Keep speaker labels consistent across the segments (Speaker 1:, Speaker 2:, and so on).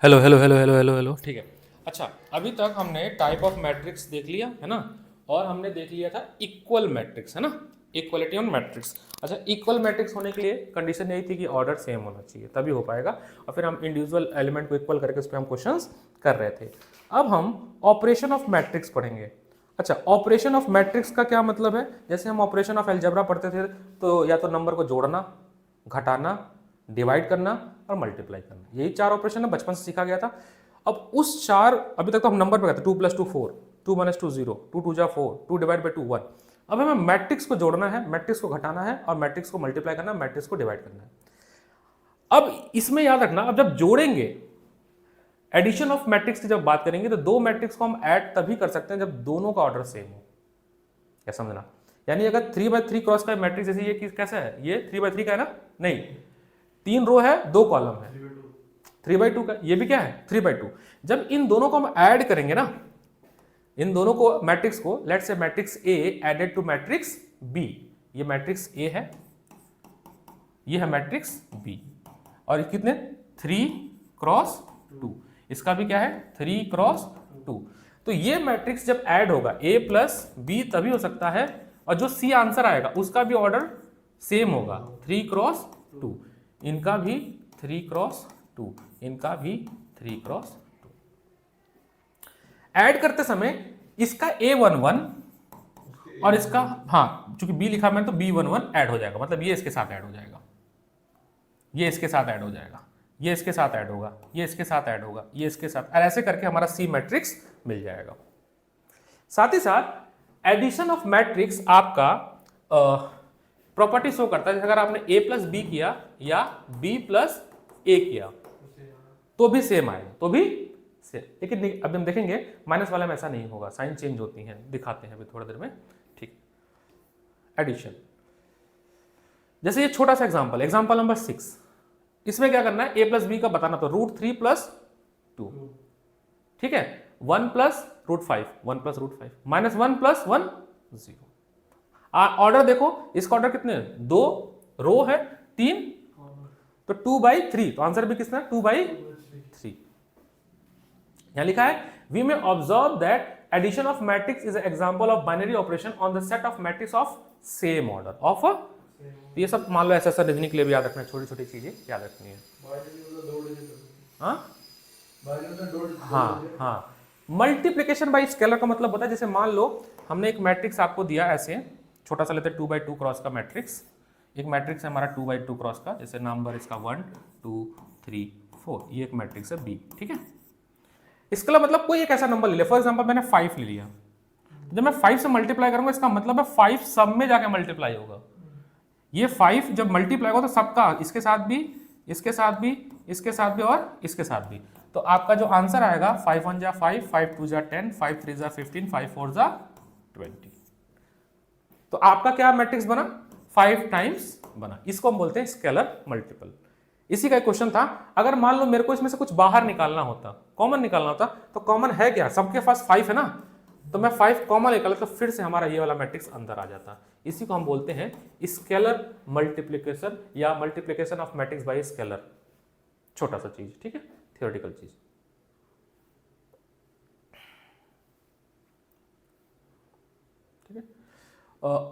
Speaker 1: Hello hello hello hello hello hello ठीक है। अच्छा, अभी तक हमने टाइप ऑफ मैट्रिक्स देख लिया है ना, और हमने देख लिया था इक्वल मैट्रिक्स, है ना, इक्वलिटी ऑन मैट्रिक्स। अच्छा, इक्वल मैट्रिक्स होने के लिए कंडीशन यही थी कि ऑर्डर सेम होना चाहिए, तभी हो पाएगा। और फिर हम इंडिविजुअल एलिमेंट को इक्वल करके उस पर हम क्वेश्चंस कर रहे थे। अब हम ऑपरेशन ऑफ मैट्रिक्स पढ़ेंगे। अच्छा, ऑपरेशन ऑफ मैट्रिक्स का क्या मतलब है? जैसे हम ऑपरेशन ऑफ अलजेब्रा पढ़ते थे, तो या तो नंबर को जोड़ना, घटाना, डिवाइड करना और मल्टीप्लाई करना, यही चार ऑपरेशन है, बचपन से सीखा गया था। अब उस चार, अभी तक तो हम नंबर पे कहते 2 + 2 4, 2 - 2 0, 2 2 जा 4, 2 डिवाइड बाई 2 1। अब हमें मैट्रिक्स को जोड़ना है, मैट्रिक्स को घटाना है और मैट्रिक्स को मल्टीप्लाई करना है, मैट्रिक्स को डिवाइड करना है। अब इसमें याद रखना, अब जब जोड़ेंगे, एडिशन ऑफ मैट्रिक्स की जब बात करेंगे, तो दो मैट्रिक्स को हम ऐड तभी कर सकते हैं जब दोनों का ऑर्डर सेम हो। क्या समझना? यानी अगर 3/3 क्रॉस का मैट्रिक्स, जैसे ये कैसा है, ये 3/3 का है ना, नहीं, 3 रो है 2 कॉलम है, 3/2 का, ये भी क्या है 3/2। जब इन दोनों को हम ऐड करेंगे ना, इन दोनों को मैट्रिक्स को, let's say matrix A added to matrix B, ये मैट्रिक्स ए है, ये है मैट्रिक्स बी, और ये कितने 3x2, इसका भी क्या है 3x2। तो ये मैट्रिक्स जब ऐड होगा a + b तभी हो सकता है, और जो सी आंसर आएगा उसका भी ऑर्डर सेम होगा 3x2, इनका भी 3x2, इनका भी 3x2। ऐड करते समय इसका a11 और इसका, हाँ चूंकि b लिखा मैंने तो b11 ऐड हो जाएगा, मतलब ये इसके साथ ऐड हो जाएगा, ये इसके साथ ऐड हो जाएगा, ये इसके साथ ऐड होगा, ये इसके साथ ऐड होगा, ये इसके साथ, और ऐसे करके हमारा सी मैट्रिक्स मिल जाएगा। साथ ही साथ एडिशन ऑफ मैट्रिक्स आपका प्रॉपर्टी शो करता है, अगर आपने a + b किया या b + a किया तो भी सेम आएगा, तो भी सेम। लेकिन अभी हम देखेंगे माइनस वाले में ऐसा नहीं होगा, साइन चेंज होती हैं, दिखाते हैं अभी थोड़ी देर में। ठीक, एडिशन, जैसे ये छोटा सा एग्जांपल, एग्जांपल नंबर 6, इसमें क्या करना है, a + b का बताना, तो √3 + 2, ठीक है, 1 + √5, 1 + √5, -1 + 1 0। ऑर्डर देखो, इसका ऑर्डर कितने, 2 रो है, 3, तो 2/3, तो आंसर भी कितना 2/3। यहां लिखा है we may observe that addition of matrix is example of binary operation on the set of matrix of same order of. ये सब मान लो ऐसा रिजनिंग के लिए भी याद रखना है, छोटी छोटी चीजें याद रखनी है। हाँ हाँ हाँ, मल्टीप्लीकेशन बाय स्केलर का मतलब होता है, जैसे मान लो हमने एक मैट्रिक्स आपको दिया, ऐसे छोटा सा लेते हैं 2/2 क्रॉस का मैट्रिक्स, एक मैट्रिक्स है हमारा 2/2 क्रॉस का, जैसे नंबर इसका 1 2 3 4, ये एक मैट्रिक्स है बी, ठीक है। इसका मतलब कोई एक ऐसा नंबर ले लिया, फॉर एग्जांपल मैंने 5 ले लिया, जब मैं 5 से मल्टीप्लाई करूंगा, इसका मतलब है 5 सब में जाके मल्टीप्लाई होगा। ये 5 जब मल्टीप्लाई होगा तो सबका, इसके साथ भी, इसके साथ भी, इसके साथ भी और इसके साथ भी, तो आपका जो आंसर आएगा 5 1 जा 5, 5 2 जा 10, 5 3 जा 15, 5 4 जा 20। तो आपका क्या मैट्रिक्स बना, 5 टाइम्स बना, इसको हम बोलते हैं स्केलर मल्टीपल। इसी का एक क्वेश्चन था, अगर मान लो मेरे को इसमें से कुछ बाहर निकालना होता, कॉमन निकालना होता, तो कॉमन है क्या, सबके पास 5 है ना, तो मैं 5 कॉमन निकाला तो फिर से हमारा ये वाला मैट्रिक्स अंदर आ जाता। इसी को हम बोलते हैं स्केलर मल्टीप्लिकेशन या multiplication of matrix bye scalar, छोटा सा चीज, ठीक है, थियोरेटिकल चीज। ठीक है,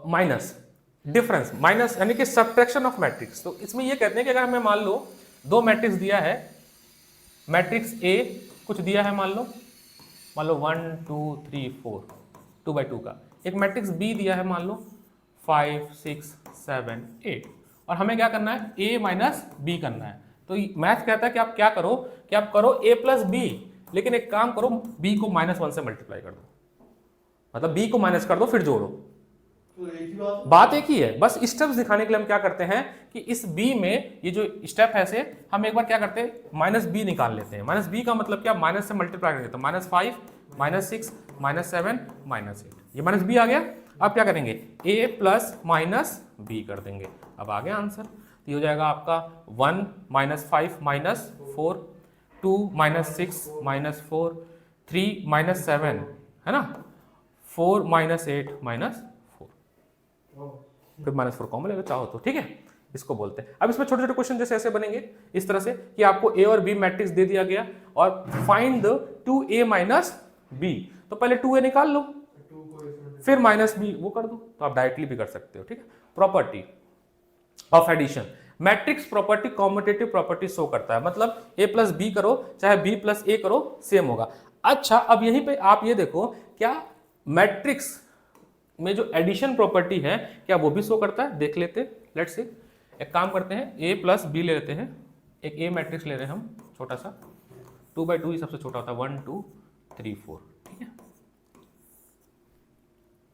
Speaker 1: माइनस, डिफरेंस, माइनस यानी कि सब्ट्रैक्शन ऑफ मैट्रिक्स। तो इसमें ये कहते हैं कि अगर हमें मान लो दो मैट्रिक्स दिया है, मैट्रिक्स ए कुछ दिया है, मान लो 1 2 3 4, 2/2 का, एक मैट्रिक्स बी दिया है मान लो 5 6 7 8, और हमें क्या करना है, a - b करना है। तो मैथ कहता है कि आप क्या करो, कि आप करो a + b, लेकिन एक काम करो, b को -1 से मल्टीप्लाई कर दो, मतलब b को माइनस कर दो फिर जोड़ो, तो एक ही बात एक ही है, बस स्टेप्स दिखाने के लिए हम क्या करते हैं कि इस b में ये जो स्टेप है से हम एक बार क्या करते हैं, -b निकाल लेते हैं। -b का मतलब क्या, माइनस से मल्टीप्लाई कर देते हैं, -5 -6 -7 -8, ये -b आ गया। अब क्या करेंगे, a + -b कर देंगे, अब आ गया आंसर। तो ये हो जाएगा आपका 1 -5 -4, 2 -6 -4, 3 -7, है ना, 4 -8 -4, फिर -4 कॉमन लेगा चाहो तो, ठीक है। इसको बोलते हैं। अब इसमें छोटे छोटे क्वेश्चन जैसे ऐसे बनेंगे इस तरह से कि आपको ए और बी मैट्रिक्स दे दिया गया और find the 2a minus B, तो पहले 2a निकाल लो फिर माइनस बी वो कर दो, तो आप डायरेक्टली भी कर सकते हो। ठीक है, property of addition, matrix property commutative property show करता है, मतलब a प्लस बी करो चाहे b प्लस a करो सेम होगा। अच्छा, अब यहीं पे आप ये देखो क्या मैट्रिक्स में जो एडिशन प्रॉपर्टी है क्या वो भी शो करता है, देख लेते। लेट्स सी, एक काम करते हैं a प्लस बी ले लेते हैं, एक a मैट्रिक्स ले रहे हैं हम छोटा सा, 2/2 ही सबसे छोटा होता है, 1 2 3 4। ठीक है,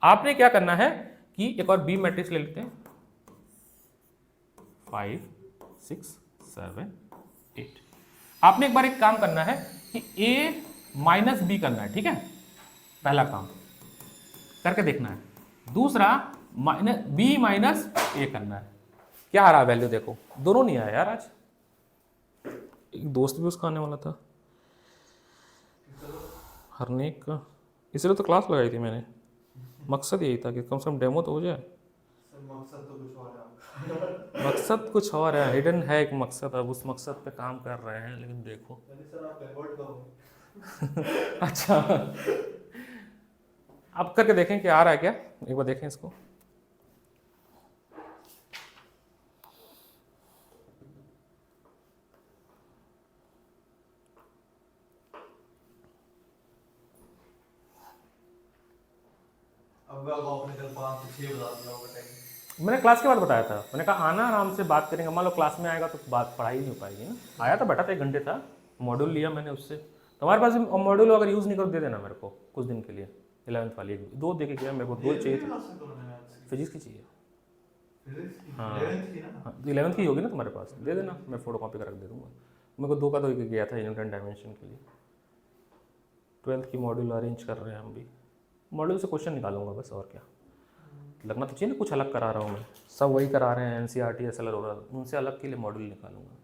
Speaker 1: आपने क्या करना है कि एक और b मैट्रिक्स ले लेते हैं, 5 6 7 8। आपने एक बार एक काम करना है कि a माइनस बी करना है। ठीक है, पहला काम करके देखना है। दूसरा बी माइनस ए करना है। क्या आ रहा है वैल्यू देखो, दोनों नहीं आया यार आज, एक दोस्त भी उसका आने वाला था हरनेक का, इसलिए तो क्लास लगाई थी मैंने, मकसद यही था कि कम से कम डेमो तो हो जाए। मकसद कुछ और है, हिडन है एक मकसद, अब उस मकसद पे काम कर रहे हैं, लेकिन देखो अच्छा अब करके देखें कि आ रहा है क्या, एक बार देखें इसको। मैंने क्लास के बाद बताया था, मैंने कहा आना आराम से बात करेंगे, मान लो क्लास में आएगा तो बात पढ़ाई नहीं हो पाएगी ना। आया था, बैठा था 1 घंटे था, मॉड्यूल लिया मैंने उससे। तुम्हारे पास मॉड्यूल अगर यूज़ नहीं करो दे देना मेरे को कुछ दिन के लिए, 11th वाली 2 दे के गया, मेरे को 2 चाहिए थी, फिजिक्स की चाहिए। हाँ 11th की होगी ना तुम्हारे पास, दे देना, मैं फोटो कॉपी कर दे दूँगा। मेरे को 2 का 2 गया था यूनिट एंड डायमेंशन के लिए। 12th की मॉड्यूल अरेंज कर रहे हैं हम भी, मॉड्यूल से क्वेश्चन निकालूंगा बस, और क्या लगना तो चाहिए ना, कुछ अलग करा रहा हूँ मैं, सब वही करा रहे हैं एनसीईआरटी एसएलआर हो रहा है, उनसे अलग के लिए मॉड्यूल निकालूंगा।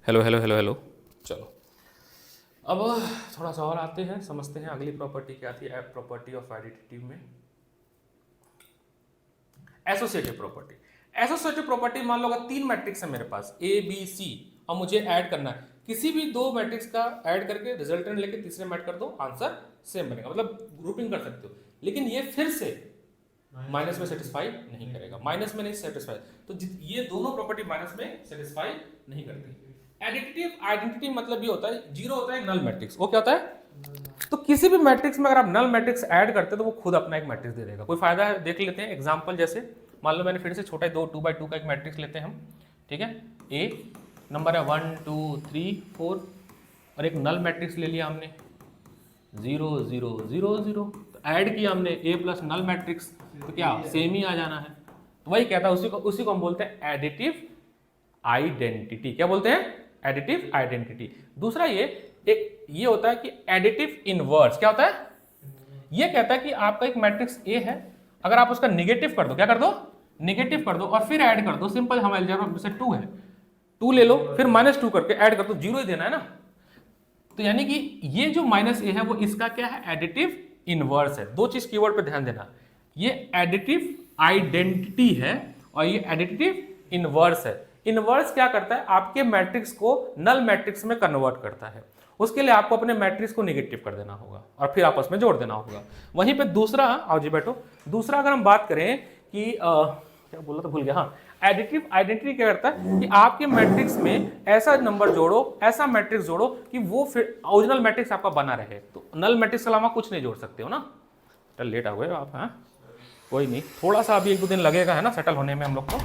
Speaker 1: हेलो हेलो हेलो हेलो, चलो अब थोड़ा सा और आते हैं, समझते हैं अगली प्रॉपर्टी क्या थी, एप प्रॉपर्टी ऑफ एडिटिव में एसोसिएटिव प्रॉपर्टी। एसोसिएटिव प्रॉपर्टी मान लो अगर 3 मैट्रिक्स है मेरे पास ए बी सी और मुझे ऐड करना है, किसी भी 2 मैट्रिक्स का ऐड करके रिजल्टेंट लेके तीसरे में ऐड कर दो, आंसर सेम बनेगा, मतलब ग्रुपिंग कर सकते हो। लेकिन ये फिर से माइनस में सेटिस्फाई नहीं करेगा, माइनस में नहीं सेटिस्फाई, तो ये दोनों प्रॉपर्टी माइनस में सेटिस्फाई नहीं करती। एडिटिव आइडेंटिटी मतलब ये होता है, जीरो होता है नल मैट्रिक्स, वो क्या होता है, तो किसी भी मैट्रिक्स में अगर आप नल मैट्रिक्स ऐड करते हो तो वो खुद अपना एक मैट्रिक्स दे देगा। कोई फायदा है, देख लेते हैं एग्जांपल, जैसे मान लो मैंने फिर से छोटा 2x2 का एक मैट्रिक्स लेते हैं हम, ठीक है, ए नंबर है 1 2 3 4 और एक नल मैट्रिक्स ले लिया हमने 0 0 0 0, तो ऐड किया हमने ए प्लस नल मैट्रिक्स, तो क्या सेम ही आ जाना है। तो वही कहता है, उसी को हम बोलते हैं एडिटिव आइडेंटिटी। क्या बोलते हैं, एडिटिव आइडेंटिटी। दूसरा ये होता है कि एडिटिव इनवर्स, क्या होता है, ये कहता है कि आपका एक मैट्रिक्स ए है, अगर आप उसका निगेटिव कर दो, क्या कर दो, निगेटिव कर दो और फिर ऐड कर दो, सिंपल हम अलजेब्रा में से 2 है, 2 ले लो फिर -2 करके ऐड कर दो, 0 ही देना है ना। तो यानी कि ये जो माइनस ए है वो इसका क्या है, एडिटिव इनवर्स है। दो चीज कीवर्ड पे ध्यान देना, ये एडिटिव आइडेंटिटी है और ये एडिटिव इनवर्स है। इनवर्स क्या करता है, आपके मैट्रिक्स को नल मैट्रिक्स में कन्वर्ट करता है। उसके लिए आपको अपने मैट्रिक्स को निगेटिव कर देना होगा और फिर आपस में जोड़ देना होगा। वहीं पे दूसरा, आओ जी बैठो, दूसरा अगर हम बात करें कि क्या बोला था भूल गया, हाँ, एडिटिव आइडेंटिटी क्या करता है कि आपके मैट्रिक्स में ऐसा नंबर जोड़ो, ऐसा मैट्रिक्स जोड़ो कि वो फिर ओरिजिनल मैट्रिक्स आपका बना रहे। तो नल मैट्रिक्स के अलावा कुछ नहीं जोड़ सकते हो ना। चल लेट आ गए आप, हाँ कोई नहीं, थोड़ा सा अभी 1-2 दिन लगेगा है ना सेटल होने में हम लोग को।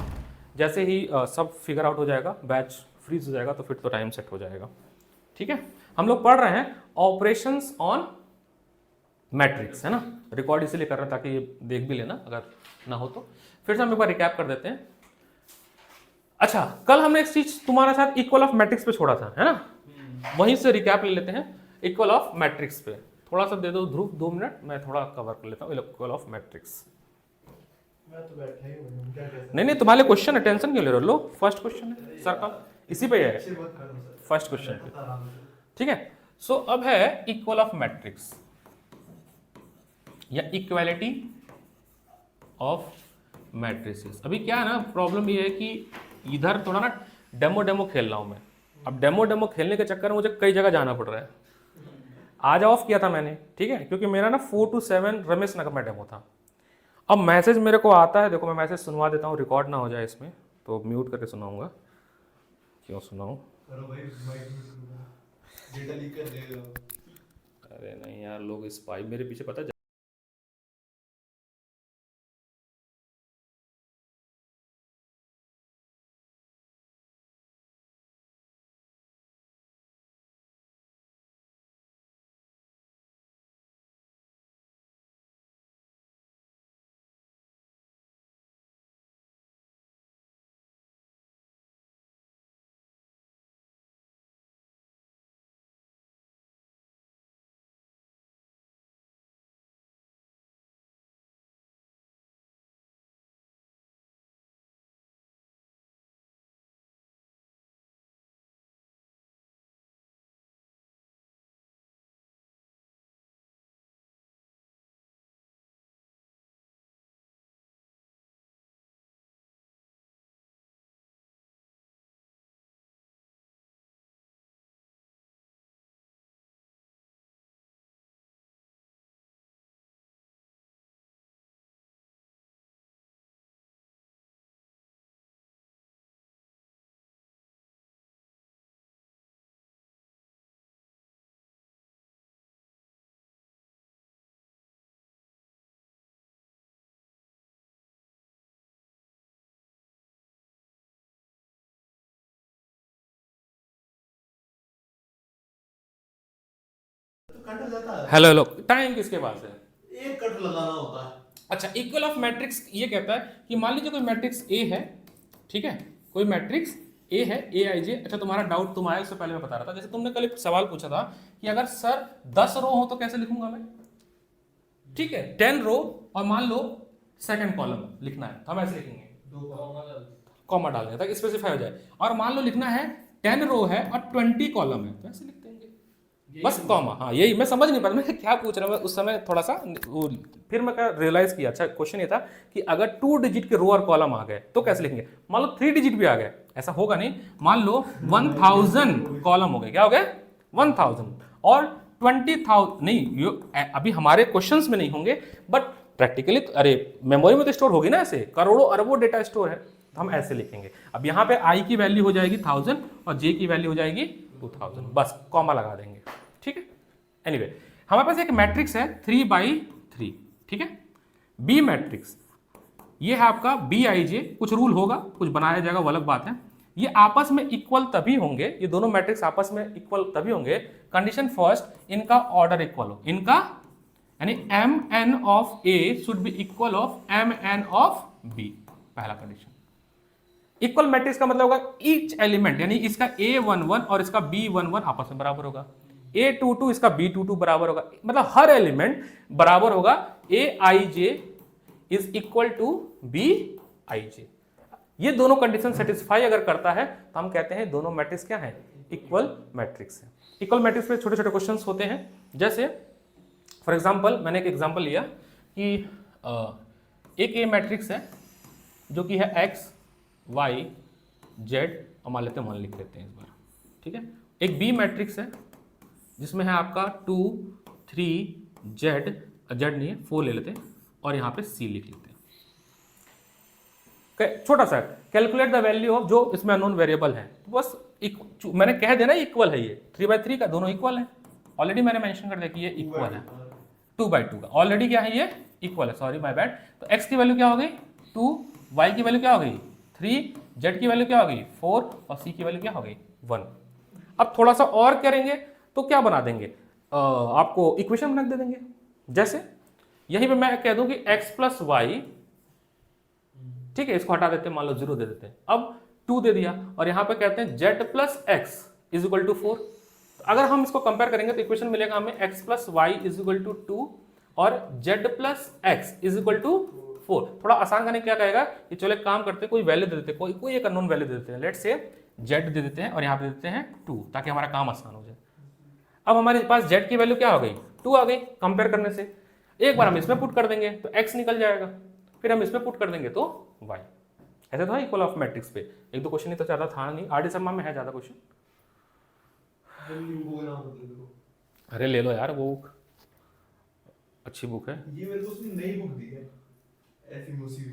Speaker 1: जैसे ही सब फिगर आउट हो जाएगा, बैच फ्रीज हो जाएगा, तो फिर तो टाइम सेट हो जाएगा। ठीक है, हम लोग पढ़ रहे हैं ऑपरेशंस ऑन मैट्रिक्स, है ना। रिकॉर्ड इसलिए कर रहे हैं ताकि ये देख भी लेना, अगर ना हो तो। फिर से हम एक बार रिकैप कर देते हैं। अच्छा, कल हमने एक चीज तुम्हारे साथ इक्वल ऑफ मैट्रिक्स पे छोड़ा था, है ना, वहीं से रिकैप ले लेते हैं। इक्वल ऑफ मैट्रिक्स पे थोड़ा सा दे दो ध्रुव, 2 मिनट, मैं थोड़ा कवर कर लेता हूँ इक्वल ऑफ मैट्रिक्स।
Speaker 2: मैं तो बैठा ही हूँ, क्या कह सकते
Speaker 1: नहीं तुम्हारे क्वेश्चन है, टेंशन क्यों ले रहे हो, लो फर्स्ट क्वेश्चन है सर का, इसी पे है फर्स्ट क्वेश्चन पे। ठीक है, सो अब है इक्वल ऑफ मैट्रिक्स या इक्वालिटी ऑफ मैट्रिसेस। अभी क्या है ना, प्रॉब्लम ये है कि इधर थोड़ा ना डेमो खेल रहा हूं मैं। अब डेमो खेलने के चक्कर में मुझे कई जगह जाना पड़ रहा है। आज ऑफ किया था मैंने, ठीक है, क्योंकि मेरा ना 4 to 7 रमेश नगर में डेमो था। अब मैसेज मेरे को आता है, देखो मैं मैसेज सुनवा देता हूँ, रिकॉर्ड ना हो जाए इसमें, तो म्यूट करके सुनाऊंगा। क्यों सुनाऊं?
Speaker 2: करो भाई, माइक म्यूट करो, डेटा लीक कर देगा।
Speaker 1: अरे नहीं यार, लोग स्पाई मेरे पीछे, पता है।
Speaker 2: तो कट जाता है,
Speaker 1: हेलो हेलो, टाइम किसके पास है?
Speaker 2: एक कट लगाना होता है।
Speaker 1: अच्छा, इक्वल ऑफ मैट्रिक्स ये कहता है कि मान लीजिए कोई मैट्रिक्स ए है, ठीक है, कोई मैट्रिक्स ए है, ए आई जे। अच्छा, तुम्हारा डाउट तुम आया, उससे पहले मैं बता रहा था, जैसे तुमने कल एक सवाल पूछा था कि अगर सर 10 रो हो तो कैसे लिखूंगा मैं, ठीक है, 10 रो और मान लो सेकंड कॉलम लिखना है, तो हम ऐसे लिखेंगे, कॉमा डाल देंगे ताकि स्पेसिफाई हो जाए। और मान लो लिखना है 10 रो है और 20 कॉलम है, तो ऐसे लिख देंगे बस कॉमा। हाँ, यही मैं समझ नहीं पाया मैं क्या पूछ रहा हूँ उस समय, थोड़ा सा फिर मैं रियलाइज किया। अच्छा, क्वेश्चन ये था कि अगर 2 डिजिट के रो और कॉलम आ गए तो कैसे लिखेंगे। मान लो 3 डिजिट भी आ गए, ऐसा होगा नहीं। मान लो 1000 कॉलम हो गए, क्या हो गए 1000, और 20,000 नहीं, अभी हमारे क्वेश्चंस में नहीं होंगे, बट प्रैक्टिकली अरे मेमोरी में तो स्टोर होगी ना, ऐसे करोड़ों अरबों डेटा स्टोर है, तो हम ऐसे लिखेंगे। अब यहाँ पे आई की वैल्यू हो जाएगी 1000 और जे की वैल्यू हो जाएगी 2000, बस कॉमा लगा देंगे, ठीक है। एनीवे, हमारे पास एक मैट्रिक्स है 3x3, ठीक है, बी मैट्रिक्स, ये है आपका बी आई जे। कुछ रूल होगा, कुछ बनाया जाएगा, वो अलग बात है। ये आपस में इक्वल तभी होंगे, ये दोनों मैट्रिक्स आपस में इक्वल तभी होंगे, कंडीशन फर्स्ट, इनका ऑर्डर इक्वल हो, इनका यानी M N of A should be equal of M N of B, पहला कंडीशन। इक्वल मैट्रिक्स का मतलब होगा ईच एलिमेंट, यानी इसका A11 और इसका B11 आपस में बराबर होगा। A22 इसका B22 बराबर होगा, मतलब हर एलिमेंट बराबर होगा Aij is equal to Bij। ये दोनों कंडीशन सेटिस्फाई अगर करता है तो हम कहते हैं दोनों मैट्रिक्स क्या है, इक्वल मैट्रिक्स है। इक्वल मैट्रिक्स पे छोटे छोटे क्वेश्चंस होते हैं, जैसे फॉर एग्जांपल मैंने एक एग्जांपल लिया कि एक ए मैट्रिक्स है जो कि है एक्स वाई जेड, और मान लेते हैं 1 लिख लेते हैं इस बार, ठीक है। एक बी मैट्रिक्स है जिसमें है आपका 2 3 जेड, जेड नहीं है 4 ले लेते हैं, और यहाँ पे सी लिख लेते हैं। छोटा सा कैलकुलेट द वैल्यू ऑफ, जो इसमें अननोन वेरिएबल है, तो बस मैंने कह देना इक्वल है, ये 3/3 का दोनों इक्वल है, ऑलरेडी मैंने मेंशन कर दिया कि ये इक्वल है 2/2 का, ऑलरेडी क्या है ये इक्वल है, सॉरी माय बैड। तो x की वैल्यू क्या हो गई 2, y की वैल्यू क्या हो गई 3, z की वैल्यू क्या हो गई 4, और c की वैल्यू क्या हो गई 1। अब थोड़ा सा और करेंगे तो क्या बना देंगे, आपको इक्वेशन बना दे देंगे। जैसे यहीं पे मैं कह दूं कि x प्लस वाई, ठीक है, इसको हटा देते हैं, मान लो 0 दे देते हैं, अब 2 दे दिया, और यहां पे कहते हैं z plus X is equal to 4। अगर हम इसको कंपेयर करेंगे तो इक्वेशन मिलेगा हमें x plus Y is equal to 2 और z plus X is equal to 4। थोड़ा आसान करने क्या कहेगा कि चलो एक काम करते हैं, कोई वैल्यू दे देते हैं, कोई एक अननोन वैल्यू दे देते हैं, लेट्स से z दे देते हैं और यहाँ पे दे देते हैं 2, ताकि हमारा काम आसान हो जाए। अब हमारे पास z की वैल्यू क्या हो गई 2 आ गई, कंपेयर करने से एक बार हम इसमें पुट कर देंगे तो x निकल जाएगा, फिर हम इसमें पुट कर देंगे तो y। ऐसे तो है इक्वल ऑफ मैट्रिक्स पे, एक दो क्वेश्चन ही तो ज्यादा था नहीं, आरडी शर्मा में है ज्यादा क्वेश्चन। अरे ले लो यार, वो अच्छी बुक है,
Speaker 2: ये मेरे को उसने नई बुक दी है, ऐसी मूसी,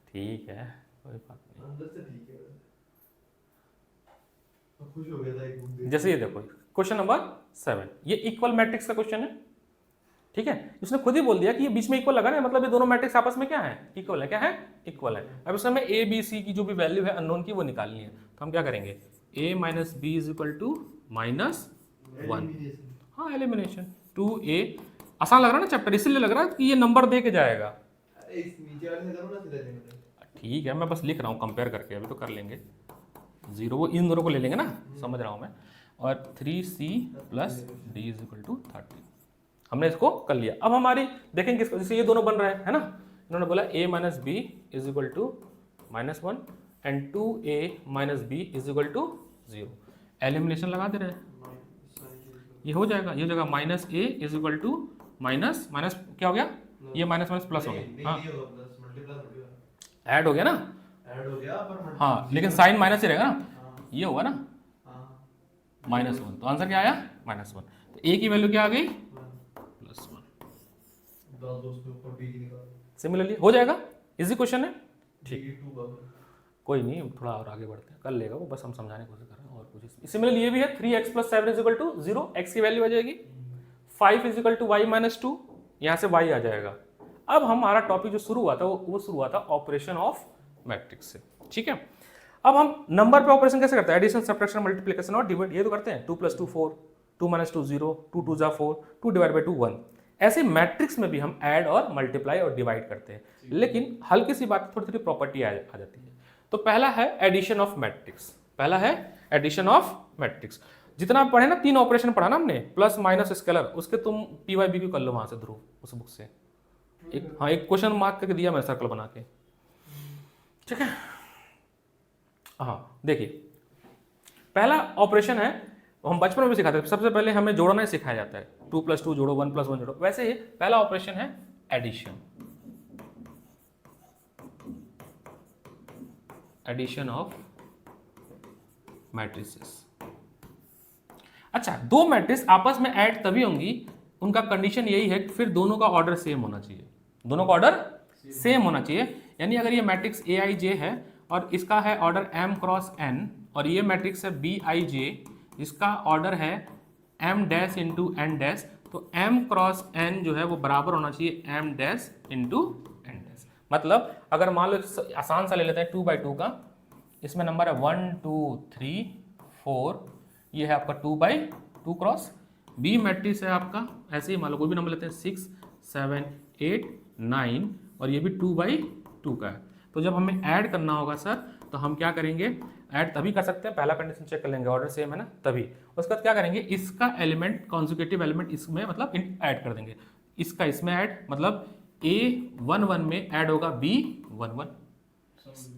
Speaker 1: ठीक है कोई बात नहीं,
Speaker 2: अंदर से ठीक है, मैं खुश हो गया था एक बुक देख।
Speaker 1: जैसे ये देखो क्वेश्चन नंबर 7, ये इक्वल मैट्रिक्स का क्वेश्चन है, ठीक है। उसने खुद ही बोल दिया कि ये बीच में इक्वल लगा ना, मतलब ये दोनों मैट्रिक्स आपस में क्या है इक्वल है, क्या है इक्वल है। अब इसमें ए बी सी की जो भी वैल्यू है अननोन की वो निकालनी है, तो हम क्या करेंगे a minus B is equal to -1, हाँ एलिमिनेशन 2a। आसान लग रहा है ना चैप्टर, इसलिए लग रहा है कि ये नंबर दे के जाएगा।
Speaker 2: अरे इस नीचे वाले से करो ना, सीधा लेंगे।
Speaker 1: ठीक है मैं बस लिख रहा हूँ कंपेयर करके, अभी तो कर लेंगे 0, वो इन दोनों को ले लेंगे ना, समझ रहा हूँ मैं। और 3c plus d is equal to 30, हमने इसको कर लिया। अब हमारी देखेंगे इसको, जैसे ये दोनों बन रहे हैं है ना, इन्होंने बोला a minus B is equal to -1 and 2a minus B is equal to 0। Elimination लगा दे रहे हैं, ये हो जाएगा, ये हो जाएगा minus a is equal to minus minus क्या हो गया, ये माइनस माइनस प्लस हो गया, हाँ ऐड हो गया ना,
Speaker 2: ऐड हो गया पर
Speaker 1: हाँ लेकिन साइन माइनस ही रहेगा ना, ये होगा ना -1, तो आंसर क्या आया -1। तो a की वैल्यू क्या आ गई +1। सिमिलरली हो जाएगा, इजी क्वेश्चन है, ठीक कोई नहीं, थोड़ा और आगे बढ़ते हैं, कर लेगा वो, बस हम समझाने की कोशिश कर रहे हैं और कुछ। सिमिलरली ये भी है 3x + 7 is equal to 0, x की वैल्यू आ जाएगी 5 इज इक्वल टू y - 2, यहाँ से y आ जाएगा। अब हमारा टॉपिक जो शुरू हुआ था वो शुरू हुआ था ऑपरेशन ऑफ मैट्रिक्स से, ठीक है। अब हम नंबर पे ऑपरेशन कैसे करते हैं, एडिशन सब्ट्रैक्शन मल्टीप्लिकेशन और डिवाइड, ये तो करते हैं 2 + 2 4, 2 - 2 0, 2 2 = 4, 2 / 2 1। ऐसे मैट्रिक्स में भी हम ऐड और मल्टीप्लाई और डिवाइड करते हैं, लेकिन हल्की सी बात, थोड़ी थोड़ी प्रॉपर्टी आ जाती है। तो पहला है एडिशन ऑफ मैट्रिक्स, पहला है एडिशन ऑफ मैट्रिक्स। जितना पढ़े ना, 3 ऑपरेशन पढ़ा ना हमने, प्लस माइनस स्केलर, उसके तुम PYBQ कर लो वहां से, ध्रुव उस बुक से एक, हाँ एक क्वेश्चन मार्क करके दिया मैंने सर्कल बना के, ठीक है। हाँ देखिए पहला ऑपरेशन है, हम बचपन में भी सिखाते थे, सबसे पहले हमें जोड़ना ही सिखाया जाता है, 2 + 2 जोड़ो, 1 + 1 जोड़ो। वैसे ही पहला ऑपरेशन है एडिशन, एडिशन ऑफ मैट्रिसेस। अच्छा, 2 मैट्रिक्स आपस में ऐड तभी होंगी, उनका कंडीशन यही है कि फिर दोनों का ऑर्डर सेम होना चाहिए, दोनों का ऑर्डर सेम होना चाहिए। यानी अगर ये मैट्रिक्स Aij है और इसका है ऑर्डर m × n, और ये मैट्रिक्स है Bij जिसका ऑर्डर है m' × n', तो m × n जो है वो बराबर होना चाहिए m' × n'। मतलब अगर मान लो आसान सा ले लेते हैं 2/2 का, इसमें नंबर है 1 2 3 4, ये है आपका 2/2 क्रॉस, बी मैट्रिक्स है आपका ऐसे ही मान लो कोई भी नंबर लेते हैं 6 7 8 9, और ये भी 2/2 का है। तो जब हमें ऐड करना होगा सर, तो हम क्या करेंगे, ऐड तभी कर सकते हैं, पहला कंडीशन चेक कर लेंगे ऑर्डर सेम है ना, तभी। उसके बाद क्या करेंगे, इसका एलिमेंट कॉन्जुगेटिव एलिमेंट इसमें मतलब ऐड कर देंगे, इसका इसमें ऐड, मतलब A11 में ऐड होगा B11,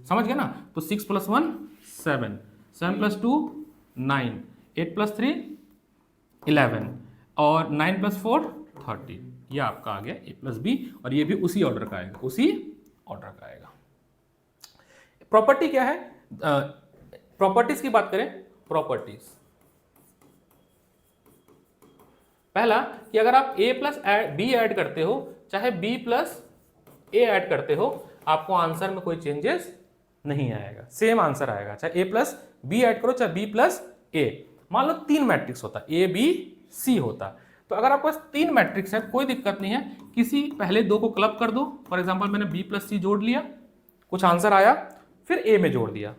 Speaker 1: समझ गया ना। तो 6 + 1 7, 7 + 2 9, 8 + 3 11 और 9 + 4 13। ये आपका आ गया A + B, और ये भी उसी ऑर्डर का आएगा, उसी ऑर्डर का आएगा। प्रॉपर्टी क्या है, प्रॉपर्टीज की बात करें, प्रॉपर्टीज पहला कि अगर आप A + B ऐड करते हो, चाहे B + A ऐड करते हो, आपको आंसर में कोई चेंजेस नहीं आएगा, सेम आंसर आएगा, चाहे A + B ऐड करो चाहे B + A। मान लो 3 मैट्रिक्स होता, A B C होता, तो अगर आपके पास 3 मैट्रिक्स है कोई दिक्कत नहीं है, किसी पहले 2 को क्लब कर दो। फॉर एग्जांपल मैंने B + C जोड़ लिया, कुछ आंसर आया, फिर A में जोड़ दिया,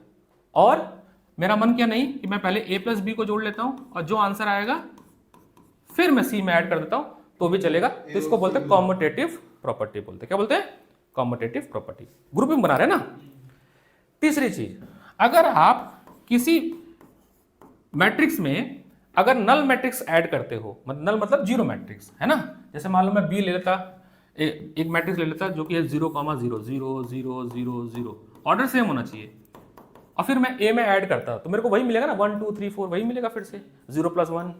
Speaker 1: और मेरा मन क्या नहीं कि मैं पहले A + B को जोड़ लेता हूं और जो आंसर आएगा फिर मैं C में ऐड कर देता हूं, तो भी चलेगा। तो इसको बोलते हैं कॉम्यूटेटिव प्रॉपर्टी बोलते हैं। क्या बोलते हैं, कॉम्यूटेटिव प्रॉपर्टी। ग्रुपिंग बना रहे हैं ना। तीसरी चीज, अगर आप किसी मैट्रिक्स में अगर नल मैट्रिक्स ऐड करते हो, नल मतलब जीरो मैट्रिक्स है ना, जैसे मान लो मैं B ले लेता, एक मैट्रिक्स ले लेता जो कि है 0, 0, 0, 0, 0, 0, ऑर्डर सेम होना चाहिए, और फिर मैं A में ऐड करता तो मेरे को वही मिलेगा ना, 1 2 3 4 वही मिलेगा, फिर से 0 + 1,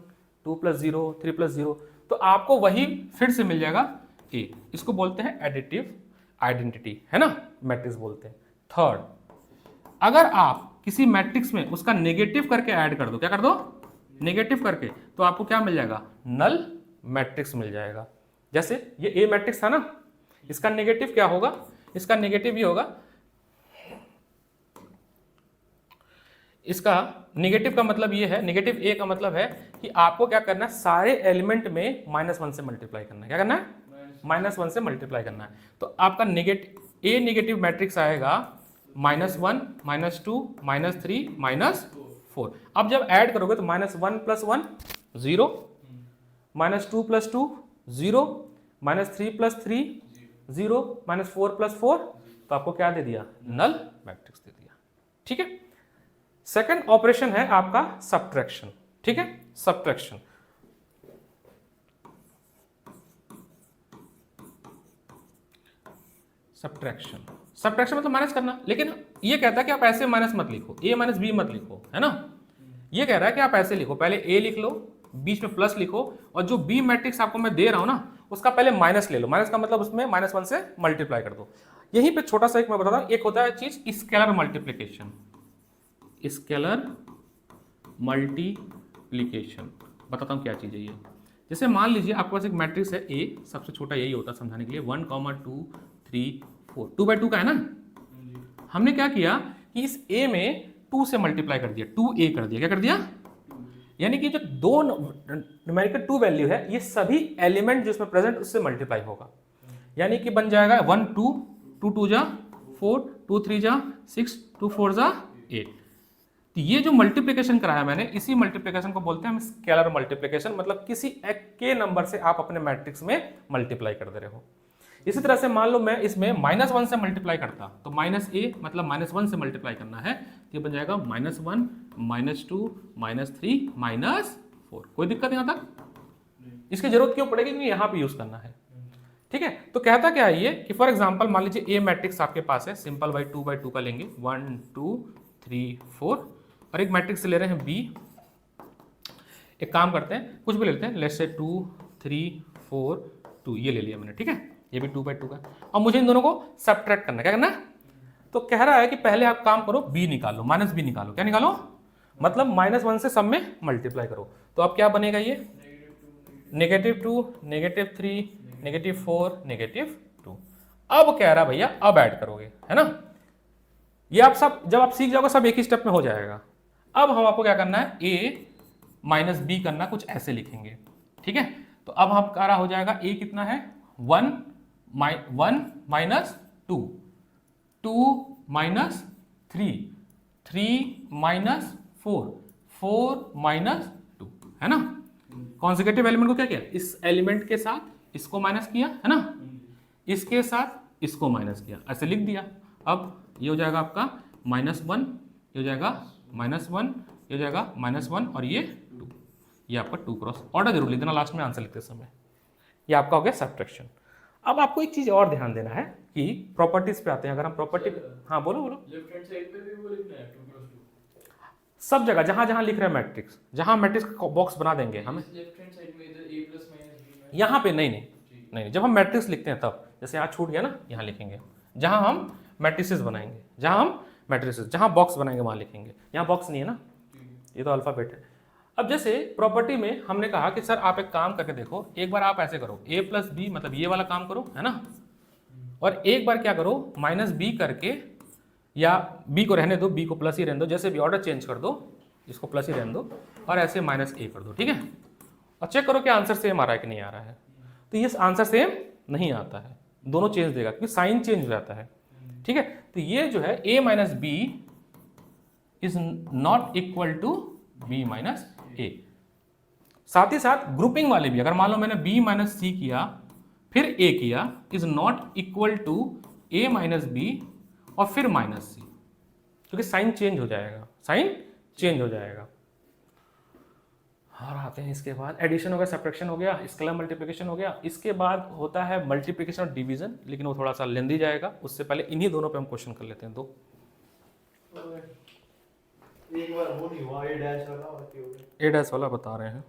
Speaker 1: 2 + 0, 3 + 0, तो आपको वही फिर से मिल जाएगा A। इसको बोलते हैं एडिटिव आइडेंटिटी, है ना, मैट्रिक्स बोलते हैं। थर्ड, अगर आप किसी मैट्रिक्स में उसका नेगेटिव करके ऐड कर दो, क्या कर दो, नेगेटिव करके, तो आपको क्या मिल जाएगा, नल मैट्रिक्स मिल जाएगा। जैसे ये A मैट्रिक्स था ना, इसका नेगेटिव क्या होगा, इसका नेगेटिव ये होगा, इसका नेगेटिव का मतलब ये है, नेगेटिव A का मतलब है कि आपको क्या करना है, सारे एलिमेंट में -1 से मल्टीप्लाई करना है। क्या करना है, -1 से मल्टीप्लाई करना है। तो आपका नेगेटिव A नेगेटिव मैट्रिक्स आएगा -1, -2, -3, -4। अब जब ऐड करोगे तो -1 + 1 0, -2 + 2 0, -3 + 3 0, -4 + 4, तो आपको क्या दे दिया, नल मैट्रिक्स दे दिया। ठीक है। सेकंड ऑपरेशन है आपका सब्ट्रैक्शन। ठीक है, सब्ट्रैक्शन। सब्ट्रैक्शन मतलब माइनस करना, लेकिन ये कहता है कि आप ऐसे माइनस मत लिखो, A - B मत लिखो, है ना। ये कह रहा है कि आप ऐसे लिखो, पहले A लिख लो, बीच में प्लस लिखो, और जो B मैट्रिक्स आपको मैं दे रहा हूं ना, उसका पहले माइनस ले लो। माइनस का मतलब उसमें -1 से मल्टीप्लाई कर दो। यहीं पे छोटा सा एक मैं बताता हूं, एक होता है चीज स्केलर मल्टीप्लीकेशन। स्केलर मल्टीप्लीकेशन बताता हूं क्या चीज है ये। जैसे मान लीजिए आपके पास एक मैट्रिक्स है A, सबसे छोटा यही होता है समझाने के लिए, 1, 2, 3, 4, 2 × 2 का है ना। हमने क्या किया कि इस A में 2 से मल्टीप्लाई कर दिया, 2A कर दिया। क्या कर दिया, यानी कि जो दो न्यूमेरिकल 2 वैल्यू है, ये सभी एलिमेंट जो इसमें प्रेजेंट उससे मल्टीप्लाई होगा, यानी कि बन जाएगा 1 2, 2 2 जा 4, 2 3 जा 6, 2 4 जा 8। तो ये जो मल्टीप्लिकेशन कराया मैंने, इसी मल्टीप्लिकेशन को बोलते हैं हम स्केलर मल्टीप्लिकेशन, मतलब किसी एक के नंबर से आप अपने मैट्रिक्स में मल्टीप्लाई कर दे रहे हो। इसी तरह से मान लो मैं इसमें -1 से मल्टीप्लाई करता, तो -A मतलब -1 से मल्टीप्लाई करना है, तो ये बन जाएगा -1, -2, -3, -4। कोई दिक्कत यहाँ तक, इसकी जरूरत क्यों पड़ेगी, क्योंकि यहाँ पे यूज करना है। ठीक है, तो कहता क्या है ये कि फॉर एग्जांपल मान लीजिए A मैट्रिक्स आपके पास है, सिंपल बाई 2 × 2 का लेंगे, 1 2 3 4, और एक मैट्रिक्स ले रहे हैं B। एक काम करते हैं, कुछ भी लेते हैं, लेट्स से 2 3 4 2, ये ले लिया मैंने। ठीक है, ये भी 2 × 2 का, और मुझे इन दोनों को सब्ट्रैक्ट करना है। क्या करना है, तो कह रहा है कि पहले आप काम करो, B निकालो, -B निकालो। क्या निकालो, मतलब -1 से सब में मल्टीप्लाई करो, तो अब क्या बनेगा ये, -2, -3, -4, -2। अब कह रहा भैया अब ऐड करोगे, है ना। ये आप सब जब आप सीख जाओगे सब एक ही स्टेप में हो जाएगा। अब हम आपको क्या करना है, A - B करना, कुछ ऐसे लिखेंगे। ठीक है, तो अब हमारा हो जाएगा A कितना है, 1 - 2, 2 - 3, 3 - 4, 4 - 2, है ना। कॉन्सेक्यूटिव एलिमेंट को क्या किया, इस एलिमेंट के साथ इसको माइनस किया, है ना, इसके साथ इसको माइनस किया, ऐसे लिख दिया। अब ये हो जाएगा आपका -1, ये हो जाएगा -1, ये हो जाएगा -1 और ये 2, ये आपका 2 क्रॉस। ऑर्डर जरूर लिख देना लास्ट में आंसर लिखते समय। ये आपका हो गया सब्ट्रैक्शन। अब आपको एक चीज़ और ध्यान देना है कि प्रॉपर्टीज पे आते हैं। अगर हम प्रॉपर्टी, हाँ बोलो बोलो।
Speaker 2: लेफ्ट हैंड साइड पे भी वो लिखना है 2 + 2।
Speaker 1: सब जगह जहां जहां लिख रहे हैं मैट्रिक्स, जहां मैट्रिक्स का बॉक्स बना देंगे हमें,
Speaker 2: लेफ्ट हैंड साइड में इधर a + -b में
Speaker 1: यहाँ पे नहीं नहीं नहीं नहीं, जब हम मैट्रिक्स लिखते हैं तब, जैसे यहाँ छूट गया ना, यहाँ लिखेंगे जहां हम मैट्रिसेस बनाएंगे, जहां हम मैट्रिसेस, जहां बॉक्स बनाएंगे वहां लिखेंगे। यहाँ बॉक्स नहीं है ना, ये तो अल्फाबेट है। अब जैसे प्रॉपर्टी में हमने कहा कि सर आप एक काम करके देखो, एक बार आप ऐसे करो a + b, मतलब ये वाला काम करो, है ना, और एक बार क्या करो -b करके, या b को रहने दो, b को प्लस ही रहने दो, जैसे भी ऑर्डर चेंज कर दो, इसको प्लस ही रहने दो, और ऐसे -a कर दो, ठीक है, और चेक करो कि आंसर सेम आ रहा है कि नहीं आ रहा है। तो ये आंसर सेम नहीं आता है, दोनों चेंज देगा क्योंकि साइन चेंज हो जाता है, ठीक है। तो ये जो है a - b is not equal to b - a। साथ ही साथ ग्रुपिंग वाले भी, अगर मान लो मैंने b - c किया फिर a किया, is not equal to a - b और फिर -c, क्योंकि साइन चेंज हो जाएगा, साइन चेंज हो जाएगा। और आते हैं इसके बाद एडिशन हो गया, सब्ट्रैक्शन हो गया, स्केलर मल्टीप्लिकेशन हो गया। इसके बाद होता है मल्टीप्लिकेशन और डिवीजन, लेकिन वो थोड़ा सा लेंदी जाएगा। उससे पहले इन्हीं दोनों पे हम क्वेश्चन कर लेते हैं दो।
Speaker 2: एक बार वो नहीं हुआ a' वाला, और क्या हो गया?
Speaker 1: ए डैश वाला बता रहे हैं,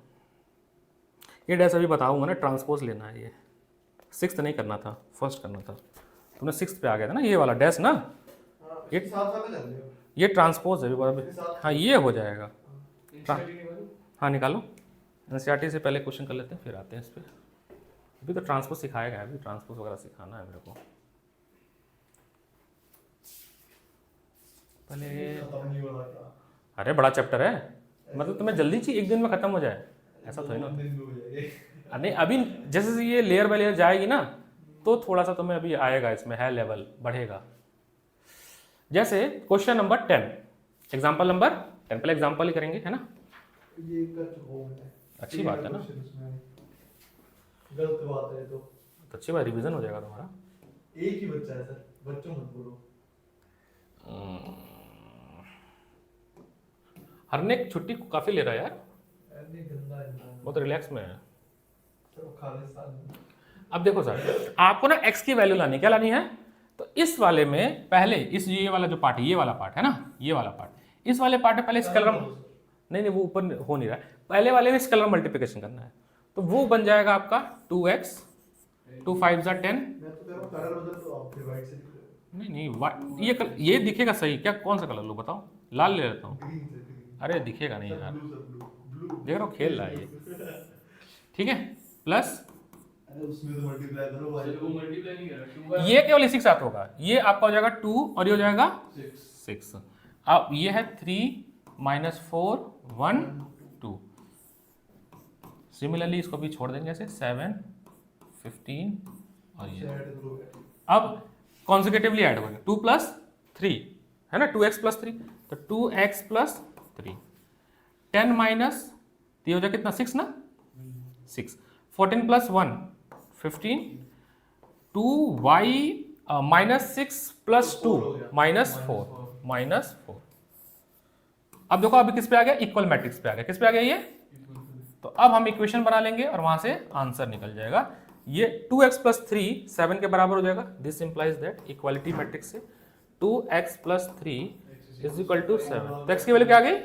Speaker 1: ए डैश अभी बताऊंगा ना, ट्रांसपोज लेना है। ये 6th नहीं करना था, फर्स्ट करना था। तुमने 6th पे आ गया था ना, ये वाला डैश ना,
Speaker 2: हाँ,
Speaker 1: ये
Speaker 2: इसके साथ वाला चल रहे हो।
Speaker 1: ये ट्रांसपोज है
Speaker 2: इसके
Speaker 1: अभी।
Speaker 2: साथ
Speaker 1: हाँ ये हो जाएगा।
Speaker 2: इंस्टेंट निकालो।
Speaker 1: हाँ निकालो, एनसीईआरटी से पहले क्वेश्चन कर लेते हैं फिर आते हैं इस पर। अभी तो ट्रांसपोज सिखाया गया है, अभी ट्रांसपोज वगैरह सिखाना है मेरे को पहले।
Speaker 2: खत्म नहीं हो रहा था।
Speaker 1: अरे बड़ा चैप्टर है, मतलब तुम्हें जल्दी चाहिए एक दिन में खत्म हो जाए, ऐसा थोड़ी ना।
Speaker 2: दो दिन में हो जाएगा।
Speaker 1: नहीं अभी जैसे से ये लेयर बाय लेयर जाएगी ना, तो थोड़ा सा तुम्हें अभी आएगा, इसमें है लेवल बढ़ेगा। जैसे क्वेश्चन नंबर 10, एग्जाम्पल नंबर 10, पहले एग्जाम्पल ही करेंगे, है ना।
Speaker 2: ये कर चुका हूं मैं।
Speaker 1: अच्छी बात है ना,
Speaker 2: गलत बात है तो
Speaker 1: अच्छी बात, रिवीजन हो जाएगा तुम्हारा।
Speaker 2: एक ही बच्चा है सर, बच्चों मत बोलो।
Speaker 1: हरनेक छुट्टी काफी ले रहा है यार,
Speaker 2: ऐसे गंदा इंसान
Speaker 1: बहुत रिलैक्स में है।
Speaker 2: सर वो खालिस्तान।
Speaker 1: अब देखो सर, आपको ना x की वैल्यू लानी, क्या लानी है, तो इस वाले में पहले इस ये वाला जो पार्ट है, ये वाला पार्ट है ना, ये वाला पार्ट, इस वाले पार्ट में पहले स्केलर, नहीं वो ऊपर हो नहीं रहा है, पहले वाले में स्केलर मल्टीप्लिकेशन करना है। तो वो बन जाएगा आपका 2x, 2 5 10।
Speaker 2: मैं तो कह रहा हूं कलर बदल दो आप, फिर वाइट से
Speaker 1: नहीं ये दिखेगा सही क्या, कौन सा कलर लो बताओ, लाल ले लेता हूँ।
Speaker 2: ग्रीन से ग्रीन।
Speaker 1: अरे दिखेगा नहीं यार,
Speaker 2: ब्लू सर, ब्लू ब्लू
Speaker 1: देख रहा हूँ खेल रहा है ये, ठीक है, प्लस
Speaker 2: अरे उसमें तो मल्टीप्लाई करो भाई, वो मल्टीप्लाई नहीं कर रहा।
Speaker 1: ये केवल इसी के साथ होगा, ये आपका हो जाएगा 2 और ये हो जाएगा 6। अब ये है 3 - 4 1 2। सिमिलरली इसको भी छोड़ देंगे ऐसे 7 15 और ये। अब कॉन्सिक्यूटिवली ऐड होगा 2 + 3 है ना, 2x + 3, तो 2x + 3 10 माइनस, ये हो जाएगा कितना 6 ना, 6 14 + 1 15 2y -6 + 2 -4 अब देखो अभी किस पे आ गया, इक्वल मैट्रिक्स पे आ गया, किस पे आ गया ये, तो अब हम इक्वेशन बना लेंगे और वहां से आंसर निकल जाएगा। ये 2x + 3 7 के बराबर हो जाएगा, this implies that equality matrix से 2x + 3 = 7। तो x की वैल्यू क्या आ गई,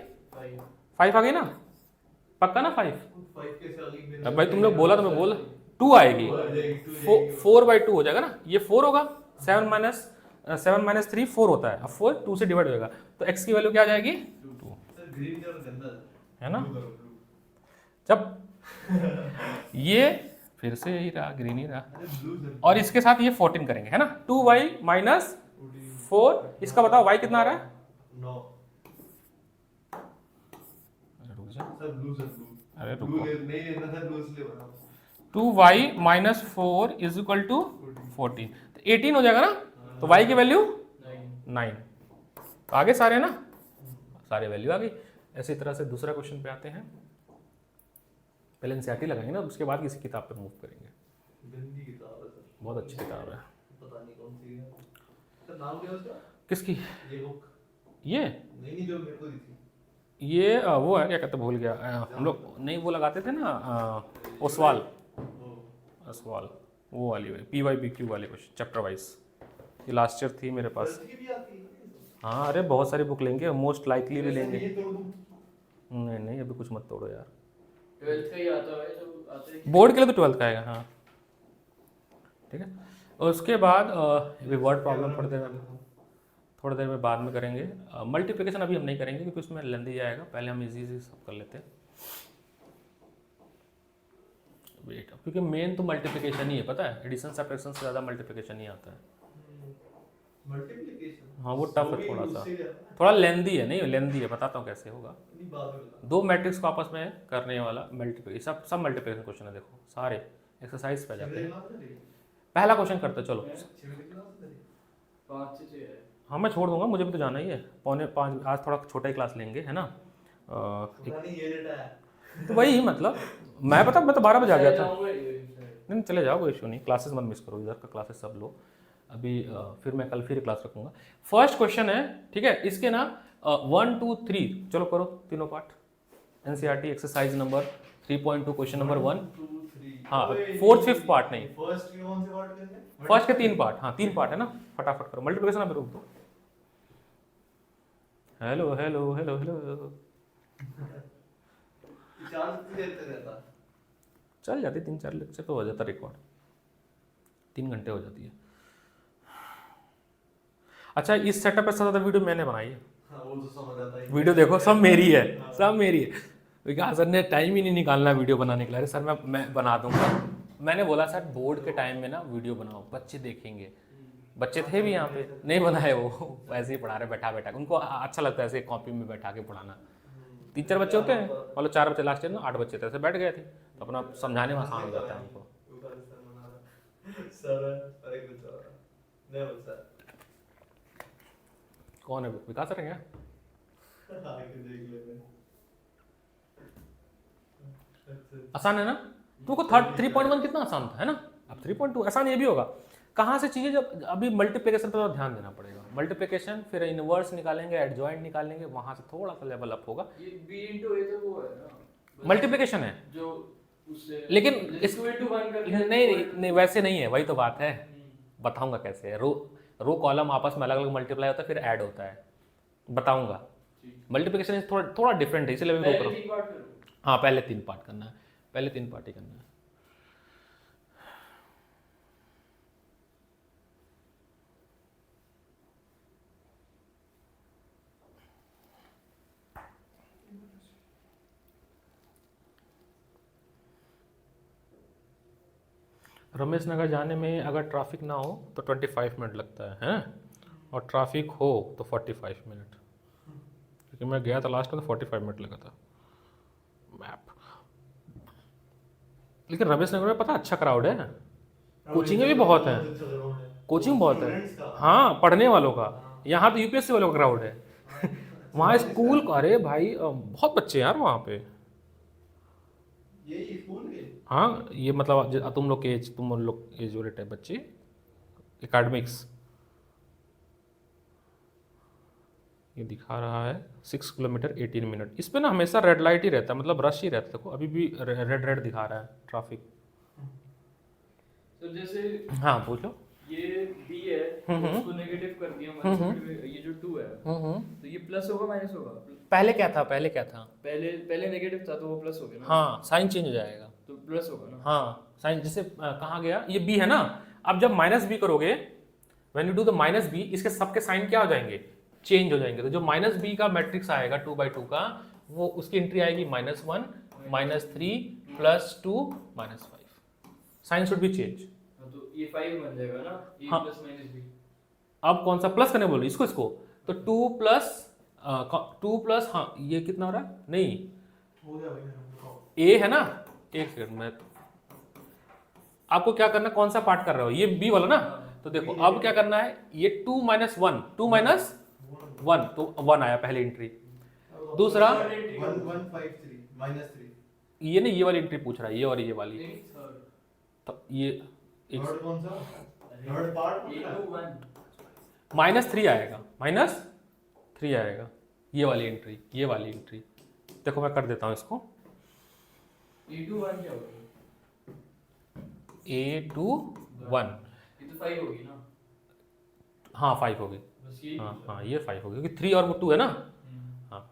Speaker 1: 5 आ गई ना, पक्का ना 5।
Speaker 2: 5 कैसे आ गई?
Speaker 1: अब भाई तुम लोग बोला तो मैं बोल, 2 आएगी, 4/2 हो जाएगा ना, ये 4 होगा, 7 - 3 4 होता है, अब 4 2 से डिवाइड होगा, तो x की वैल्यू क्या आ जाएगी 2,
Speaker 2: ग्रीन कलर गंदा
Speaker 1: है ना।
Speaker 2: ब्लू करो, ब्लू।
Speaker 1: जब ये फिर से ही रहा, ग्रीन ही रहा,
Speaker 2: अरे ब्लू सर,
Speaker 1: और इसके साथ ये 14 करेंगे, है ना, 2y - 4, इसका बताओ y कितना आ रहा है,
Speaker 2: 9
Speaker 1: रुक जा,
Speaker 2: सर, ब्लू सर, ब्लू।
Speaker 1: अरे
Speaker 2: ब्लू
Speaker 1: रुको,
Speaker 2: नहीं लेना सर, ब्लू इसलिए बना
Speaker 1: 2y - 4 = 14, तो 18 हो जाएगा ना, तो y की वैल्यू 9। तो आगे सारे ना, सारे वैल्यू आ गई। ऐसी तरह से दूसरा क्वेश्चन पे आते हैं, पहले एनसीईआरटी लगाएंगे ना, उसके बाद किसी किताब पे मूव करेंगे।
Speaker 2: गंदी किताब है सर,
Speaker 1: बहुत अच्छी किताब है,
Speaker 2: पता नहीं कौन सी है सर। सर नाम क्या है उसका?
Speaker 1: किसकी?
Speaker 2: ये बुक
Speaker 1: ये
Speaker 2: नहीं जो मेरे को दी थी।
Speaker 1: ये वो है, क्या कहते, भूल गया। हम लोग नहीं वो लगाते थे ना, ओसवाल, ओसवाल, वो वाली PYBQ वाले कुछ चैप्टर वाइज। ये लास्ट ईयर थी मेरे पास।
Speaker 2: ट्वेल्थ की भी आती है।
Speaker 1: हाँ अरे बहुत सारी बुक लेंगे, मोस्ट लाइकली भी
Speaker 2: वैसे
Speaker 1: लेंगे।
Speaker 2: नहीं तोड़ दूं।
Speaker 1: नहीं नहीं अभी कुछ मत तोड़ो यार,
Speaker 3: 12th का ही आता है जो आते हैं।
Speaker 1: बोर्ड के लिए तो 12th का आएगा। हाँ ठीक है। और उसके बाद अभी वर्ड प्रॉब्लम थोड़ी देर में बाद में करेंगे। मल्टीप्लिकेशन अभी हम नहीं करेंगे क्योंकि उसमें लेंदी जाएगा, पहले हम इजी सब कर लेते हैं। वेट, क्योंकि मेन तो मल्टीप्लिकेशन ही है, पता है, एडिशन सब्ट्रैक्शन से ज़्यादा मल्टीप्लिकेशन ही आता है।
Speaker 2: मल्टीप्लिकेशन
Speaker 1: हाँ वो टफ है थोड़ा सा, थोड़ा लेंदी है। नहीं लेंदी है, बताता हूँ कैसे होगा।
Speaker 2: नहीं बाद में बता।
Speaker 1: दो मैट्रिक्स को आपस में करने वाला मल्टीप्लिकेशन, सब मल्टीप्लिकेशन क्वेश्चन है, देखो सारे एक्सरसाइज पे जाते हैं। पहला क्वेश्चन करते हैं, चलो।
Speaker 3: 5 से 6 है।
Speaker 1: हाँ मैं छोड़ दूंगा, मुझे भी तो जाना ही है, 4:45 आज थोड़ा छोटा ही क्लास लेंगे, है ना।
Speaker 2: नहीं ये डेटा है।
Speaker 1: तो वही मतलब मैं तो 12 बजे आ गया था।
Speaker 3: जाऊंगा ये
Speaker 1: नहीं चले जाओ, कोई इशू नहीं, क्लासेस मत मिस करो, इधर का क्लासेस सब लो। अभी फिर मैं कल फिर क्लास रखूंगा। फर्स्ट क्वेश्चन है, ठीक है, इसके ना 1 2 3 चलो करो तीनों part. NCERT exercise number 3.2 question number 1।
Speaker 2: 2 3
Speaker 1: हाँ 4th 5th पार्ट नहीं,
Speaker 2: फर्स्ट के कौन से पार्ट करने हैं?
Speaker 1: फर्स्ट के 3 पार्ट। हाँ 3 पार्ट है ना, फटाफट करो। मल्टीप्लिकेशन अभी रोक दो। Hello hello hello hello,
Speaker 2: charge कितनी देर तक रहता?
Speaker 1: चल जाती 3-4 लेक्चर तो हो जाता रिकॉर्ड, 3 घंटे हो जाती है। अच्छा इस सेटअप पे सबसे ज़्यादा वीडियो मैंने बनाई है।
Speaker 2: हाँ वो तो समझ आता है।
Speaker 1: वीडियो देखो सब मेरी है, सब मेरी है। विकास सर ने टाइम ही नहीं निकालना वीडियो बनाने के लिए। अरे सर मैं बना दूंगा। मैंने बोला सर बोर्ड के टाइम में ना वीडियो बनाओ, बच्चे देखेंगे। बच्चे थे भी यहाँ पे, नहीं बनाए वो वैसे ही पढ़ा रहे बैठा बैठा, उनको अच्छा लगता है ऐसे कॉपी में बैठा के पढ़ाना। 3-4 बच्चे होते हैं, मतलब 4 बच्चे, लास्ट ईयर ना 8 बच्चे थे, ऐसे बैठ गए थे, तो अपना समझाने में आसान हो जाता है उनको।
Speaker 2: सर एक बच्चा नहीं बच्चा
Speaker 1: कौन है विकास सर है क्या?
Speaker 2: आके देख लेते हैं।
Speaker 1: आसान है ना तुमको? 3.1 कितना आसान था, है ना। अब 3.2 आसान ये भी होगा। कहाँ से चीज़ें, जब अभी मल्टीप्लिकेशन पर ध्यान देना पड़ेगा। मल्टीप्लिकेशन फिर इनवर्स निकालेंगे, एडजॉइंट निकालेंगे, वहाँ से थोड़ा सा लेवल अप होगा।
Speaker 3: ये b into a तो वो है ना,
Speaker 1: मल्टीप्लिकेशन है
Speaker 3: जो उससे
Speaker 1: लेकिन
Speaker 3: इस 2 into 1 करके
Speaker 1: नहीं वैसे नहीं है, वही तो बात है। बताऊंगा कैसे है। रो कॉलम आपस में अलग अलग मल्टीप्लाई होता है, फिर ऐड होता है, बताऊंगा। मल्टीप्लिकेशन थोड़ा डिफरेंट है, इसलिए मैं रोक रहा हूँ। हाँ पहले 3 पार्ट करना है, पहले 3 पार्ट ही करना है। रमेश नगर जाने में अगर ट्रैफिक ना हो तो 25 मिनट लगता है, हैं? और ट्रैफिक हो तो 45 मिनट, क्योंकि मैं गया था लास्ट में तो 45 मिनट लगा था मैप। लेकिन रमेश नगर में पता अच्छा क्राउड है, कोचिंग भी बहुत है, कोचिंग बहुत है। हाँ पढ़ने वालों का, यहाँ तो UPSC वालों का क्राउड है। वहाँ स्कूल का, अरे भाई बहुत बच्चे यार वहाँ पे।
Speaker 2: यही स्कूल के
Speaker 1: हाँ ये मतलब तुम लोग एज वाले टाइप बच्चे, एकेडमिक्स। ये दिखा रहा है 6 किलोमीटर 18 मिनट। इस पे ना हमेशा रेड लाइट ही रहता है, मतलब रश ही रहता है। देखो अभी भी रेड दिखा रहा है ट्रैफिक।
Speaker 3: तो जैसे
Speaker 1: हाँ पूछो।
Speaker 3: ये b है, उसको नेगेटिव कर दिया मतलब ये जो 2 है, तो ये प्लस होगा माइनस होगा?
Speaker 1: पहले क्या था?
Speaker 3: पहले नेगेटिव था तो वो प्लस हो गया ना।
Speaker 1: हाँ साइन चेंज हो जाएगा,
Speaker 3: तो प्लस होगा ना।
Speaker 1: हाँ साइन जैसे कहाँ गया ये b है ना। अब जब -b करोगे, when you do the -b, इसके सबके साइन क्या हो जाएंगे? चेंज हो जाएंगे। तो जो -b का मैट्रिक्स आएगा 2/2 का, वो उसकी एंट्री आएगी -1 -3 +2 -5। Sign should be change.
Speaker 3: तो ये 5 बन जाएगा ना, a
Speaker 1: हाँ।
Speaker 3: Plus minus b।
Speaker 1: अब कौन सा प्लस करने बोल इसको तो 2 प्लस हाँ ये कितना हो रहा है? नहीं
Speaker 2: हो गया भाई
Speaker 1: a है ना, एक सेकंड में आपको क्या करना, कौन सा पार्ट कर रहे हो? ये b वाला ना। तो देखो अब क्या करना है, ये 2 - 1 तो 1 आया पहले एंट्री। दूसरा
Speaker 2: 153 -3
Speaker 1: ये नहीं, ये वाली एंट्री पूछ रहा है, ये और ये वाली।
Speaker 3: नहीं थर्ड,
Speaker 1: तो ये
Speaker 2: थर्ड कौन सा? थर्ड पार्ट
Speaker 3: a to 1
Speaker 1: -3 आएगा, -3 आएगा, ये वाली एंट्री, ये वाली एंट्री। देखो मैं कर देता हूँ इसको,
Speaker 3: A2 1 क्या होगा?
Speaker 1: A2 1,
Speaker 3: ये तो 5 होगी ना,
Speaker 1: हाँ 5 होगी,
Speaker 3: बस यही
Speaker 1: हाँ
Speaker 3: पूछा।
Speaker 1: हाँ ये 5 होगी क्योंकि 3 और वो 2 है ना। हाँ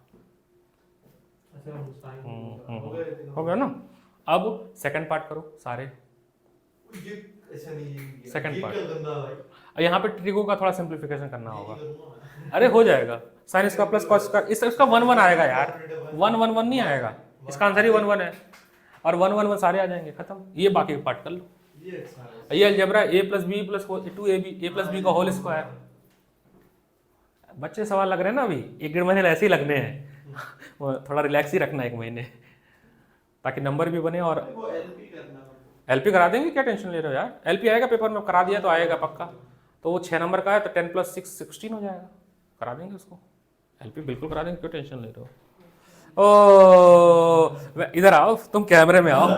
Speaker 2: अच्छा टाइम
Speaker 1: हम्म,
Speaker 2: हो गया
Speaker 1: हो गया ना। अब सेकंड पार्ट करो सारे।
Speaker 2: ये ऐसा नहीं है
Speaker 1: Second
Speaker 2: ये
Speaker 1: part.
Speaker 2: क्या गंदा भाई
Speaker 1: और यहाँ पे ट्रिगो का थोड़ा सिंप्लीफिकेशन करना होगा।
Speaker 2: ये करूंगा मैं
Speaker 1: अरे हो जाएगा, साइन इसका प्लस कॉस का, इसका 1 1 आएगा यार, 1 1 1 नहीं आएगा, इसका आंसर ही 1 1 है, और 1 1 1 सारे आ जाएंगे, खत्म। ये बाकी पार्ट कर लो।
Speaker 2: ये अच्छा है
Speaker 1: ये algebra a + b + 2ab a + b का होल स्क्वायर। बच्चे सवाल लग रहे हैं ना अभी, 1 1.5 महीने ऐसे ही लगने हैं वो थोड़ा रिलैक्स ही रखना 1 महीने, ताकि नंबर भी बने। और
Speaker 2: वो एलपी करना है
Speaker 1: एलपी करा देंगे, क्या टेंशन ले रहे हो यार, एलपी आएगा पेपर में, करा दिया तो आएगा पक्का। तो वो 6 नंबर का है तो 10 + 6 16 हो जाएगा, करा देंगे उसको, एलपी बिल्कुल करा देंगे, क्यों टेंशन ले रहे हो। ओ इधर आओ, तुम कैमरे में आओ,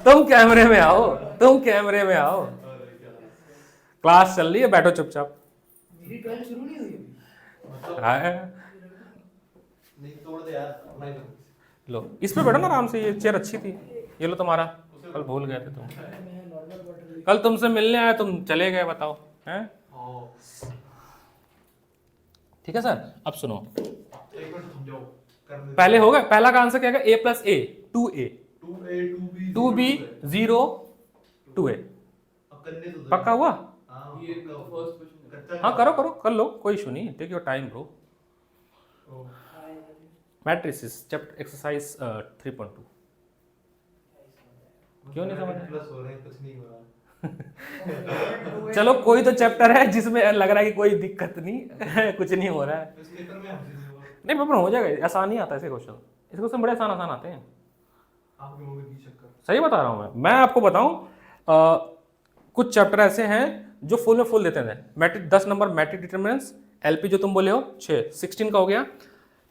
Speaker 1: तुम कैमरे में आओ, तुम कैमरे में आओ।
Speaker 2: अरे क्या
Speaker 1: क्लास चल रही है, बैठो चुपचाप।
Speaker 4: मेरी 12 शुरू नहीं हुई अभी।
Speaker 2: मतलब
Speaker 1: हाँ,
Speaker 2: नहीं तोड़ दे यार अपना ही कर
Speaker 1: लो इस पे बैठो ना आराम से, ये चेयर अच्छी थी, ये लो तुम्हारा, कल भूल गए थे तुम,
Speaker 4: मैं नॉर्मल वाटर
Speaker 1: कल तुमसे मिलने आए तुम चले गए, बताओ हैं। ठीक है सर, अब सुनो,
Speaker 2: एक मिनट थम जाओ करने
Speaker 1: पहले होगा, पहला का आंसर क्या है, a + a 2a
Speaker 2: 2a 2b
Speaker 1: 2b 0 2a,
Speaker 2: अब करने तो दो
Speaker 1: पक्का हुआ।
Speaker 2: हां
Speaker 3: ये तो फर्स्ट क्वेश्चन है।
Speaker 2: कच्चा
Speaker 1: हाँ करो करो, कर लो, कोई इशू नहीं, टेक योर टाइम ब्रो।
Speaker 2: ओ,
Speaker 1: मैट्रिसेस चैप्टर एक्सरसाइज 3.2। क्यों नहीं समझ रहे?
Speaker 2: प्लस हो रहे हैं कुछ नहीं हो रहा
Speaker 1: चलो कोई तो चैप्टर है जिसमें लग रहा है कि कोई दिक्कत नहीं कुछ नहीं हो रहा है।
Speaker 2: इस पेपर में हमसे नहीं हुआ
Speaker 1: नहीं पेपर हो जाएगा, आसान ही आता है ऐसे क्वेश्चन, इसके क्वेश्चन बड़े आसान आसान आते हैं।
Speaker 2: आपके मुंह में 20 चक्कर
Speaker 1: सही बता रहा हूँ मैं आपको बताऊं, कुछ चैप्टर ऐसे हैं जो फुल में फुल देते हैं। Matrix 10 number matrix determinants, LP जो तुम बोले हो 6 16 का हो गया।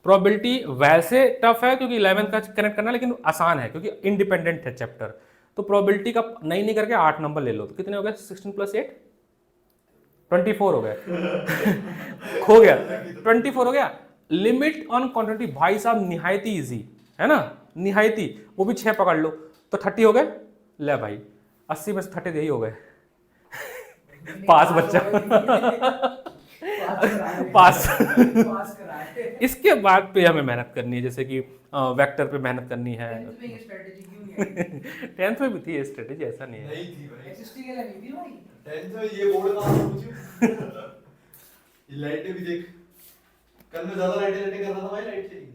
Speaker 1: प्रोबेबिलिटी वैसे टफ है क्योंकि 11 का कनेक्ट करना, लेकिन आसान है क्योंकि इंडिपेंडेंट है चैप्टर। तो प्रोबेबिलिटी का नहीं करके 8 नंबर ले लो, तो कितने हो गए, 16 + 8 24 हो गए हो गया 24 हो गया। लिमिट ऑन क्वांटिटी भाई साहब निहायती इजी है ना, निहायती, वो भी 6 पकड़ लो तो 30 हो गए। ले भाई 80 में से 30 यही हो गए पास बच्चा पास
Speaker 4: पास कराए।
Speaker 1: इसके बाद पे हमें मेहनत करनी है, जैसे कि वेक्टर पे मेहनत करनी है।
Speaker 4: 10th में ये स्ट्रेटजी क्यों नहीं आई?
Speaker 1: 10th में भी थी ये स्ट्रेटेजी, ऐसा नहीं है।
Speaker 2: नहीं थी भाई
Speaker 4: एसएसटी के लिए नहीं थी भाई।
Speaker 2: 10th में ये बोर्ड कहां से पूछूं ये लाइटें भी देख, कल मैं ज्यादा लाइटें कर रहा था भाई, लाइट चली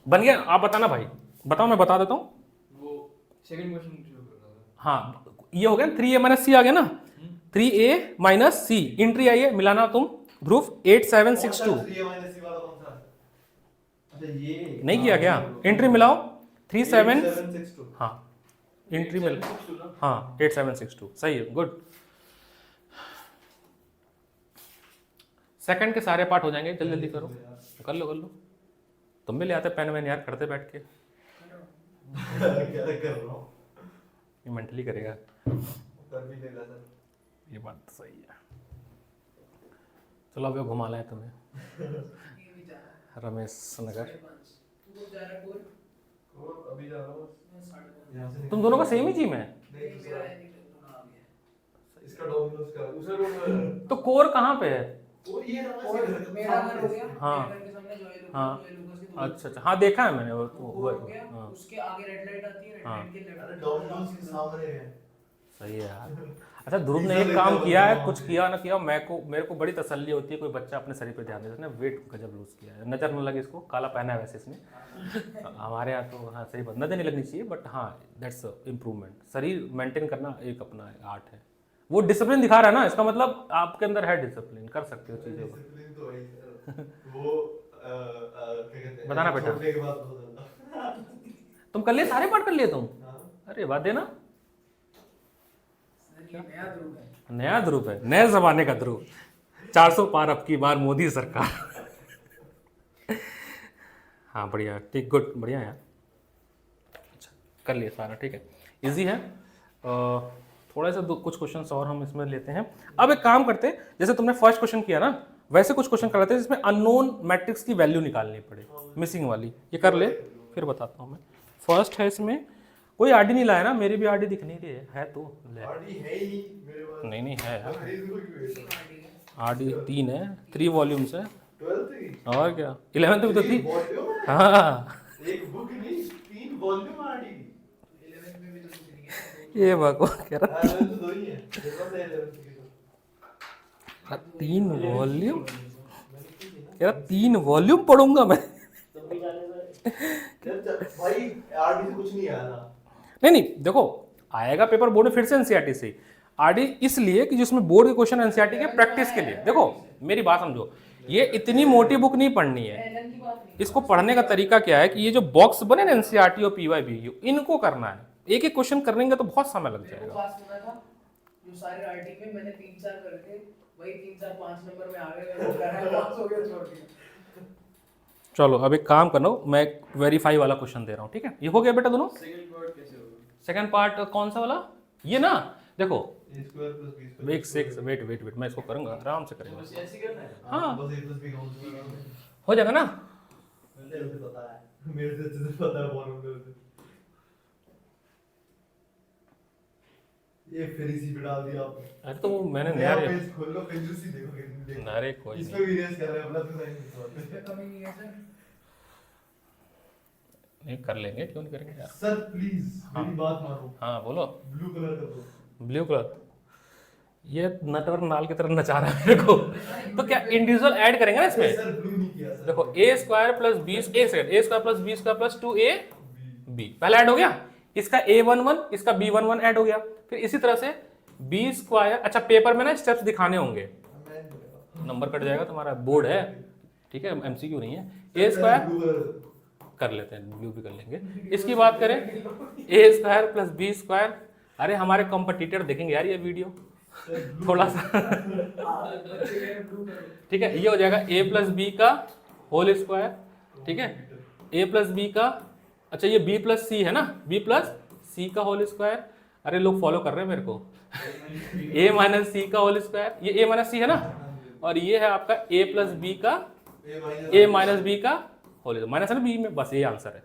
Speaker 1: बन गया, आप बताना भाई, बताओ मैं बता देता हूँ।
Speaker 3: वो सेकंड क्वेश्चन शुरू कर रहा था।
Speaker 1: हाँ ये हो गया 3a - c आ गया ना, 3a - c एंट्री आई है, मिलाना तुम ध्रुव 8762
Speaker 2: 3a - c वाला कौन सा? अच्छा ये
Speaker 1: नहीं किया क्या, एंट्री मिलाओ 37
Speaker 2: 762
Speaker 1: हाँ एंट्री मिल
Speaker 3: 762 ना?
Speaker 1: हाँ 8762 सही है, गुड। सेकंड के सारे पार्ट हो जाएंगे, जल्दी जल्दी करो, कर लो। तुम भी ले आते पेन वैन यार, करते बैठ के,
Speaker 2: क्या कर रहा हूं,
Speaker 1: ये मेंटली करेगा।
Speaker 2: कर भी लेगा सर
Speaker 1: ये बात तो सही है। चलो अब ये घुमा लाए तुम्हें
Speaker 4: ये भी जा रहा है।
Speaker 1: रमेश नगर।
Speaker 4: 5.5 तू कब जा रहा है बोल?
Speaker 2: और अभी जा रहा हूं
Speaker 4: मैं 5.5
Speaker 2: यहां से
Speaker 1: तुम दोनों का सेम ही जिम है,
Speaker 2: नहीं
Speaker 4: मेरा
Speaker 2: दूसरा
Speaker 4: है, नहीं दोनों आ गया।
Speaker 2: इसका डोमिनोज का
Speaker 3: दूसरा रूम
Speaker 1: तो कोर कहाँ पे है।
Speaker 2: और ये रहा
Speaker 4: और मेरा घर हो गया,
Speaker 1: हाँ।
Speaker 4: मेरे घर के सामने जॉय लुकास,
Speaker 1: हाँ।
Speaker 4: जॉय लुकास के
Speaker 1: अच्छा अच्छा, हाँ देखा है मैंने
Speaker 4: वो हो गया।
Speaker 1: हाँ
Speaker 4: उसके आगे रेड लाइट आती है, रेड
Speaker 1: हाँ।
Speaker 4: लाइट के लेफ्ट
Speaker 2: अरे डोमिनोज के सामने है
Speaker 1: सही है यार। अच्छा ध्रुव ने एक काम किया है, कुछ किया ना किया, मेरे को बड़ी तसल्ली होती है कोई बच्चा अपने शरीर पे ध्यान देता है ना, वेट गजब लूज किया है, नजर न लगे इसको, काला पहना है वैसे इसने हमारे यहाँ तो हाँ सही बात, नजर नहीं लगनी चाहिए, बट हाँ दैट्स इम्प्रूवमेंट। शरीर मेंटेन करना एक अपना आर्ट है, वो डिसिप्लिन दिखा रहा है ना, इसका मतलब आपके अंदर है डिसिप्लिन, कर सकते हो चीज़ों को।
Speaker 2: डिसिप्लिन तो है सर वो क्या कहते हैं
Speaker 1: बताना बेटा।
Speaker 2: छोड़ने के बाद पता चलता
Speaker 1: तुम कर लिए सारे पार्ट कर लिए तुम,
Speaker 2: हाँ
Speaker 1: अरे बात देना,
Speaker 4: ये नया ध्रुव है।
Speaker 1: नया ध्रुव है, नए जमाने का ध्रुव, 400 पार अब की बार मोदी सरकार हाँ बढ़िया, ठीक, गुड, बढ़िया यार। अच्छा कर लिए सारा, ठीक है, इजी है। थोड़ा सा कुछ क्वेश्चन और हम इसमें लेते हैं। अब एक काम करते हैं, जैसे तुमने फर्स्ट क्वेश्चन किया ना, वैसे कुछ क्वेश्चन कराते हैं जिसमें अननोन मैट्रिक्स की वैल्यू निकालनी पड़े, मिसिंग वाली। ये कर ले, फिर बताता हूँ मैं। फर्स्ट है इसमें, कोई आरडी नहीं लाया ना, मेरी भी आरडी दिख नहीं रही है तो ले।
Speaker 2: आरडी है ही नहीं मेरे पास।
Speaker 1: नहीं नहीं है यार,
Speaker 2: खरीद लो क्यों है?
Speaker 1: आरडी 3 है, 3 वॉल्यूम्स है।
Speaker 2: 12th की
Speaker 1: और क्या, 11th में तो थी।
Speaker 2: वॉल्यूम है?
Speaker 1: हाँ
Speaker 2: एक बुक नहीं 3 वॉल्यूम आरडी।
Speaker 4: 11th में भी तो कुछ नहीं है।
Speaker 1: ये बकवास कह रहा,
Speaker 2: हां तो दो ही है। मेरे पास है 11th की तो।
Speaker 1: 3 वॉल्यूम कह रहा, 3 वॉल्यूम पढ़ूंगा मैं।
Speaker 2: यार भाई आरडी से कुछ नहीं आया ना।
Speaker 1: नहीं नहीं देखो, आएगा पेपर बोर्ड में फिर से एनसीईआरटी से। आरडी इसलिए कि जिसमें बोर्ड के क्वेश्चन एनसीईआरटी के प्रैक्टिस के लिए। देखो मेरी बात समझो, ये इतनी मोटी बुक नहीं पढ़नी है।
Speaker 4: एलन की बात नहीं।
Speaker 1: इसको पढ़ने का तरीका क्या है कि ये जो बॉक्स बने ना एनसीईआरटी और पीवाईबीयू, इनको करना है। एक एक क्वेश्चन करने तो बहुत समय लग
Speaker 4: मेरे को
Speaker 1: जाएगा।
Speaker 4: पास सुना था जो सारे आर्टिकल में मैंने 3-4 करके वही 3-4-5 नंबर में आ गए, वो कर रहा है, पास हो गया, छोड़ दिया।
Speaker 1: चलो अब एक काम करना, मैं वेरीफाई वाला क्वेश्चन दे रहा हूँ, ठीक है? ये हो गया बेटा दोनों।
Speaker 3: सेकंड पार्ट कैसे होगा?
Speaker 1: सेकंड पार्ट कौन सा वाला? ये ना, देखो
Speaker 2: a square plus b square.
Speaker 1: Wait six wait wait wait मैं इसको करूंगा, आराम से करेंगे।
Speaker 3: बस ऐसे ही करना है।
Speaker 1: हाँ।
Speaker 2: बस a प्लस b का होल स्क्वायर।
Speaker 1: हो जाएगा ना?
Speaker 2: मुझे पता है, मेरे से अच्छे से पता है फॉर्मूला से। ये फिर इसी पे डाल दिया आपने।
Speaker 1: अरे तो वो मैंने
Speaker 2: नया
Speaker 1: नया
Speaker 2: पेज खोल लो, कंजूसी देखो कितनी देखो।
Speaker 1: अरे कोई
Speaker 2: इस
Speaker 1: नहीं।
Speaker 2: पे भी रेस कर रहे हैं प्लस साइन
Speaker 4: इसमें
Speaker 2: के
Speaker 4: कमी नहीं है सर।
Speaker 1: नहीं कर लेंगे, क्यों नहीं करेंगे यार।
Speaker 2: सर प्लीज मेरी बात मानो।
Speaker 1: हाँ बोलो।
Speaker 2: ब्लू कलर कर दो।
Speaker 1: ब्लू कलर, ये नटवर नाल की तरह नचा रहा है मेरे को। तो क्या इंडिविजुअल ऐड करेंगे ना इसमें?
Speaker 2: सर ब्लू नहीं किया सर।
Speaker 1: देखो A square plus B, A square plus B square plus 2a B, पहला ऐड हो गया। इसका a11, इसका b11 ऐड हो गया। फिर इसी तरह से बी स्क्वायर, अच्छा पेपर में ना स्टेप्स दिखाने होंगे, नंबर कट जाएगा, तुम्हारा बोर्ड है, ठीक है, एमसीक्यू नहीं है। ए स्क्वायर
Speaker 2: ब्लू कलर
Speaker 1: कर लेते हैं, ब्लू भी कर लेंगे। इसकी बात करें, ए स्क्वायर प्लस बी स्क्वायर, अरे हमारे कॉम्पिटिटर देखेंगे यार ये वीडियो थोड़ा सा। ठीक है, ये हो जाएगा a प्लस बी का होल स्क्वायर, ठीक है, a प्लस बी का, अच्छा ये b प्लस सी है ना, b प्लस सी का होल स्क्वायर। अरे लोग फॉलो कर रहे हैं मेरे को। a माइनस सी का होल स्क्वायर, ये a माइनस सी है ना, और ये है आपका a प्लस बी का a माइनस बी का होल, माइनस है ना b में, बस यही आंसर है,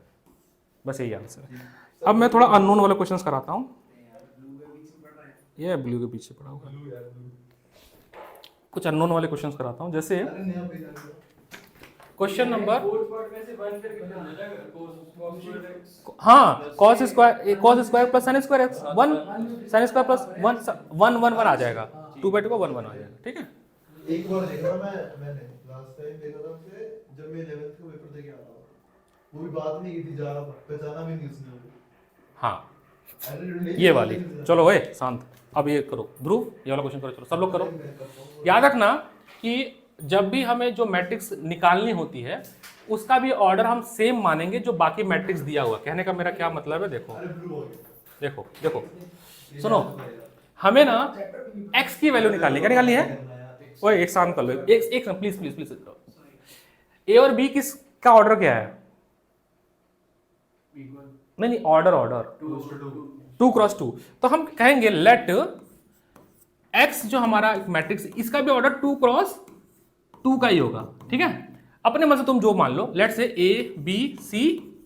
Speaker 1: बस यही आंसर है। अब मैं थोड़ा अननोन वाले क्वेश्चंस कराता हूँ। ये ब्लू के पीछे पड़ा होगा।
Speaker 2: ब्लू यार ब्लू।
Speaker 1: कुछ अननोन वाले क्वेश्चंस कराता हूँ, जैसे
Speaker 2: अरे नया पेज आ गया।
Speaker 1: क्वेश्चन नंबर,
Speaker 3: फोर्थ पार्ट में से 1 करके करना है cos स्क्वायर
Speaker 1: हाँ cos square plus sine square x, 1 sine square plus 1 1 1 आ जाएगा, 2/2 का 1 1 आ जाएगा, ठीक है।
Speaker 2: एक बार देखा था मैंने लास्ट टाइम देखा था उसे, जब मैं 11th का पेपर देके आता था, वो भी बात नहीं की थी, जा रहा था, पहचाना भी नहीं उसने मुझे।
Speaker 1: हाँ
Speaker 2: अरे
Speaker 1: ये वाली, चलो ओए शांत, अब ये करो ध्रुव, ये वाला क्वेश्चन करो, चलो सब लोग करो। याद रखना कि जब भी हमें जो मैट्रिक्स निकालनी होती है उसका भी ऑर्डर हम सेम मानेंगे जो बाकी मैट्रिक्स दिया हुआ। कहने का मेरा क्या मतलब है, देखो
Speaker 2: अरे ब्लू हो गया।
Speaker 1: देखो देखो सुनो, हमें ना x की वैल्यू निकालनी, क्या निकालनी है? ओए एक शांत कर लो, एक प्लीज प्लीज प्लीज। ए और बी किसका ऑर्डर क्या है? नहीं नहीं ऑर्डर 2 क्रॉस 2। तो हम कहेंगे लेट x जो हमारा मैट्रिक्स, इसका भी ऑर्डर 2 क्रॉस 2 का ही होगा, ठीक है। अपने मन से तुम जो मान लो, लेट से a b c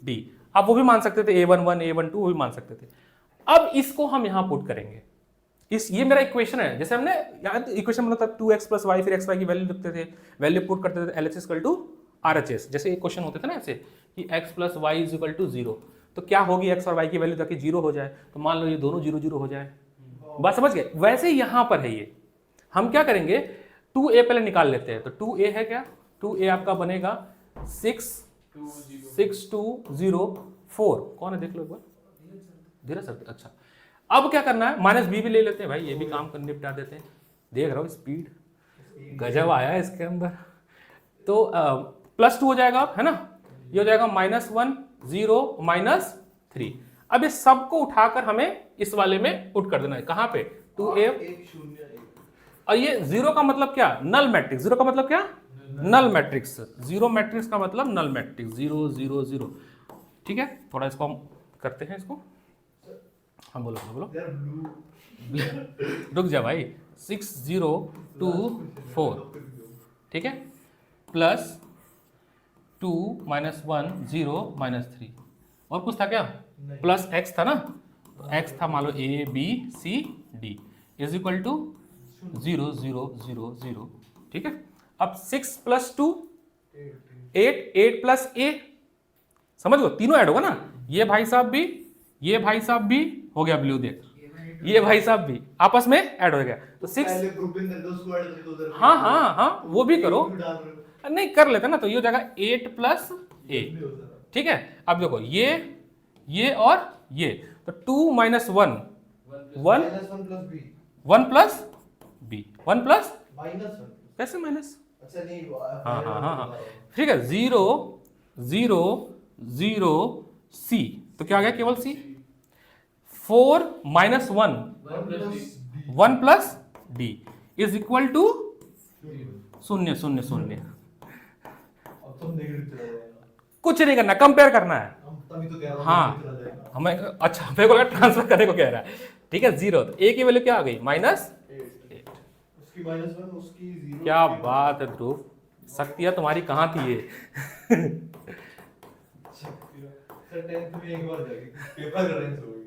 Speaker 1: d, आप वो भी मान सकते थे, a11 a12 वो भी मान सकते थे। अब इसको हम यहां पुट करेंगे, ये मेरा इक्वेशन है। जैसे हमने याद इक्वेशन मतलब था 2x प्लस वाई, फिर xy की वैल्यू लिखते थे, वैल्यू पुट करते थे, LHS इक्वल टू RHS। जैसे एक क्वेश्चन होते थे ना ऐसे कि x plus Y is equal to 0, तो क्या होगी x और y की वैल्यू ताकि 0 हो जाए, तो मान लो ये दोनों 0 0 हो जाए, बात समझ गए। वैसे यहां पर है ये, हम क्या करेंगे 2a पहले निकाल लेते हैं। तो 2a है क्या, 2a आपका बनेगा 6 6 2 0 4, कौन है देख लो एक बार, धीरे सर। अच्छा अब क्या करना है, माइनस बी भी ले लेते हैं भाई, ये भी काम कर निपटा देते हैं। देख रहा हूँ स्पीड गजब आया है इसके अंदर। तो +2 हो जाएगा है ना, ये हो जाएगा -1 0 -3। अब इस सब को उठाकर हमें इस वाले में पुट कर देना है, कहाँ पे 2a,
Speaker 2: 1 0 1।
Speaker 1: और ये 0 का मतलब क्या, नल मैट्रिक्स। 0 का मतलब क्या, नल मैट्रिक्स। 0 मैट्रिक्स का मतलब नल मैट्रिक्स, 0 0 0, ठीक है। थोड़ा इसको हम करते हैं इसको, हाँ बोलो बोलो।
Speaker 2: यार ब्लू
Speaker 1: रुक जा भाई, 6024, ठीक है, प्लस 2 माइनस 1 0 माइनस 3, और कुछ था क्या? प्लस एक्स था ना, तो एक्स था मान लो A B C D is equal to 0 0 0 0, ठीक है। अब 6 प्लस 2 8, 8 प्लस ए, समझ लो तीनों ऐड होगा ना, ये भाई साहब भी, ये भाई साहब भी हो गया ब्लू, देख ये भाई साहब भी आपस में ऐड हो गया, तो 6,
Speaker 2: पहले ग्रुप इन कर दो, स्क्वाड करके उधर
Speaker 1: हाँ हाँ हाँ वो भी करो,
Speaker 2: डाल रहे हो।
Speaker 1: नहीं कर लेते ना, तो ये हो जाएगा 8 प्लस ए,
Speaker 2: भी हो सकता
Speaker 1: ठीक है। अब देखो ये और ये, तो 2 minus 1 1
Speaker 2: -1 plus b
Speaker 1: 1 plus b 1 plus
Speaker 2: -1
Speaker 1: कैसे माइनस,
Speaker 2: अच्छा नहीं
Speaker 1: हाँ हाँ हाँ हाँ ठीक है, 0 0 0 सी, तो क्या आ गया केवल c. 4 minus 1 1 plus d is equal to 0 0 0,
Speaker 2: अब तुम नेगेटिव चला जाएगा,
Speaker 1: कुछ नहीं करना, कंपेयर करना है।
Speaker 2: हम तभी तो कह रहा हूं
Speaker 1: हाँ
Speaker 2: चला जाएगा।
Speaker 1: हमें, अच्छा मेरे को ट्रांसफर करने को कह रहा है, ठीक है। 0 तो ए की वैल्यू क्या आ गई? -8।
Speaker 2: उसकी -1 उसकी 0,
Speaker 1: क्या बात है ध्रुव, शक्तियाँ तुम्हारी कहाँ थी ये।
Speaker 2: सर 10th में एक बार जाएगी, पेपर करेंगे होगी।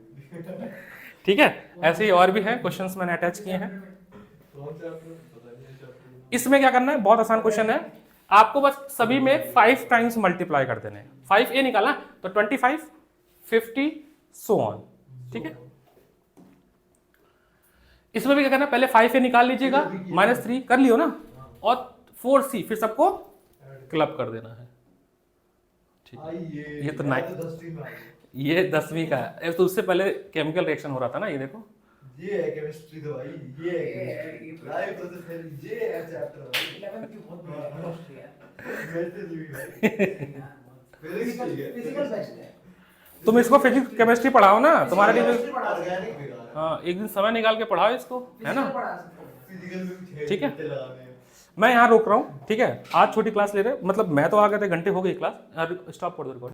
Speaker 1: ठीक है, ऐसे ही और भी है क्वेश्चंस मैंने अटैच किए हैं।
Speaker 2: कौन सा आपको पता नहीं चैप्टर?
Speaker 1: इसमें क्या करना है, बहुत आसान क्वेश्चन है, आपको बस सभी में 5 टाइम्स मल्टीप्लाई कर देने हैं। 5a निकाला तो 25 50 सो ऑन, ठीक है। इसमें भी क्या करना है, पहले 5a निकाल लीजिएगा, -3 कर लियो ना, और 4c फिर सबको क्लब कर देना है। ये तो नहीं,
Speaker 2: 10वीं में आ गई।
Speaker 1: ये 10वीं का है, तो उससे पहले केमिकल रिएक्शन हो रहा था ना, ये देखो
Speaker 2: ये है केमिस्ट्री तो भाई, ये है
Speaker 4: ये
Speaker 2: केमिस्ट्री लाइव प्रोसेस है, ये है चैप्टर भाई
Speaker 4: 11th की बहुत बढ़िया केमिस्ट्री है
Speaker 2: वैसे भी भाई फिजिक्स ठीक है,
Speaker 4: फिजिकल बेस्ट है।
Speaker 1: तुम इसको फिजिक्स केमिस्ट्री पढ़ाओ ना, तुम्हारा
Speaker 2: केमिस्ट्री पढ़ा ऑर्गेनिक बेकार है,
Speaker 1: हाँ एक दिन समय निकाल के पढ़ाओ इसको, है ना।
Speaker 4: Physical पढ़ा सकते हो।
Speaker 2: फिजिकल में कुछ है
Speaker 1: ठीक है।
Speaker 2: नहीं, लगाने हैं।
Speaker 1: मैं यहाँ रोक रहा हूँ, ठीक है। आज छोटी क्लास ले रहे, मतलब मैं तो आ गए थे, घंटे हो गई क्लास, स्टॉप कर दो रिकॉर्ड।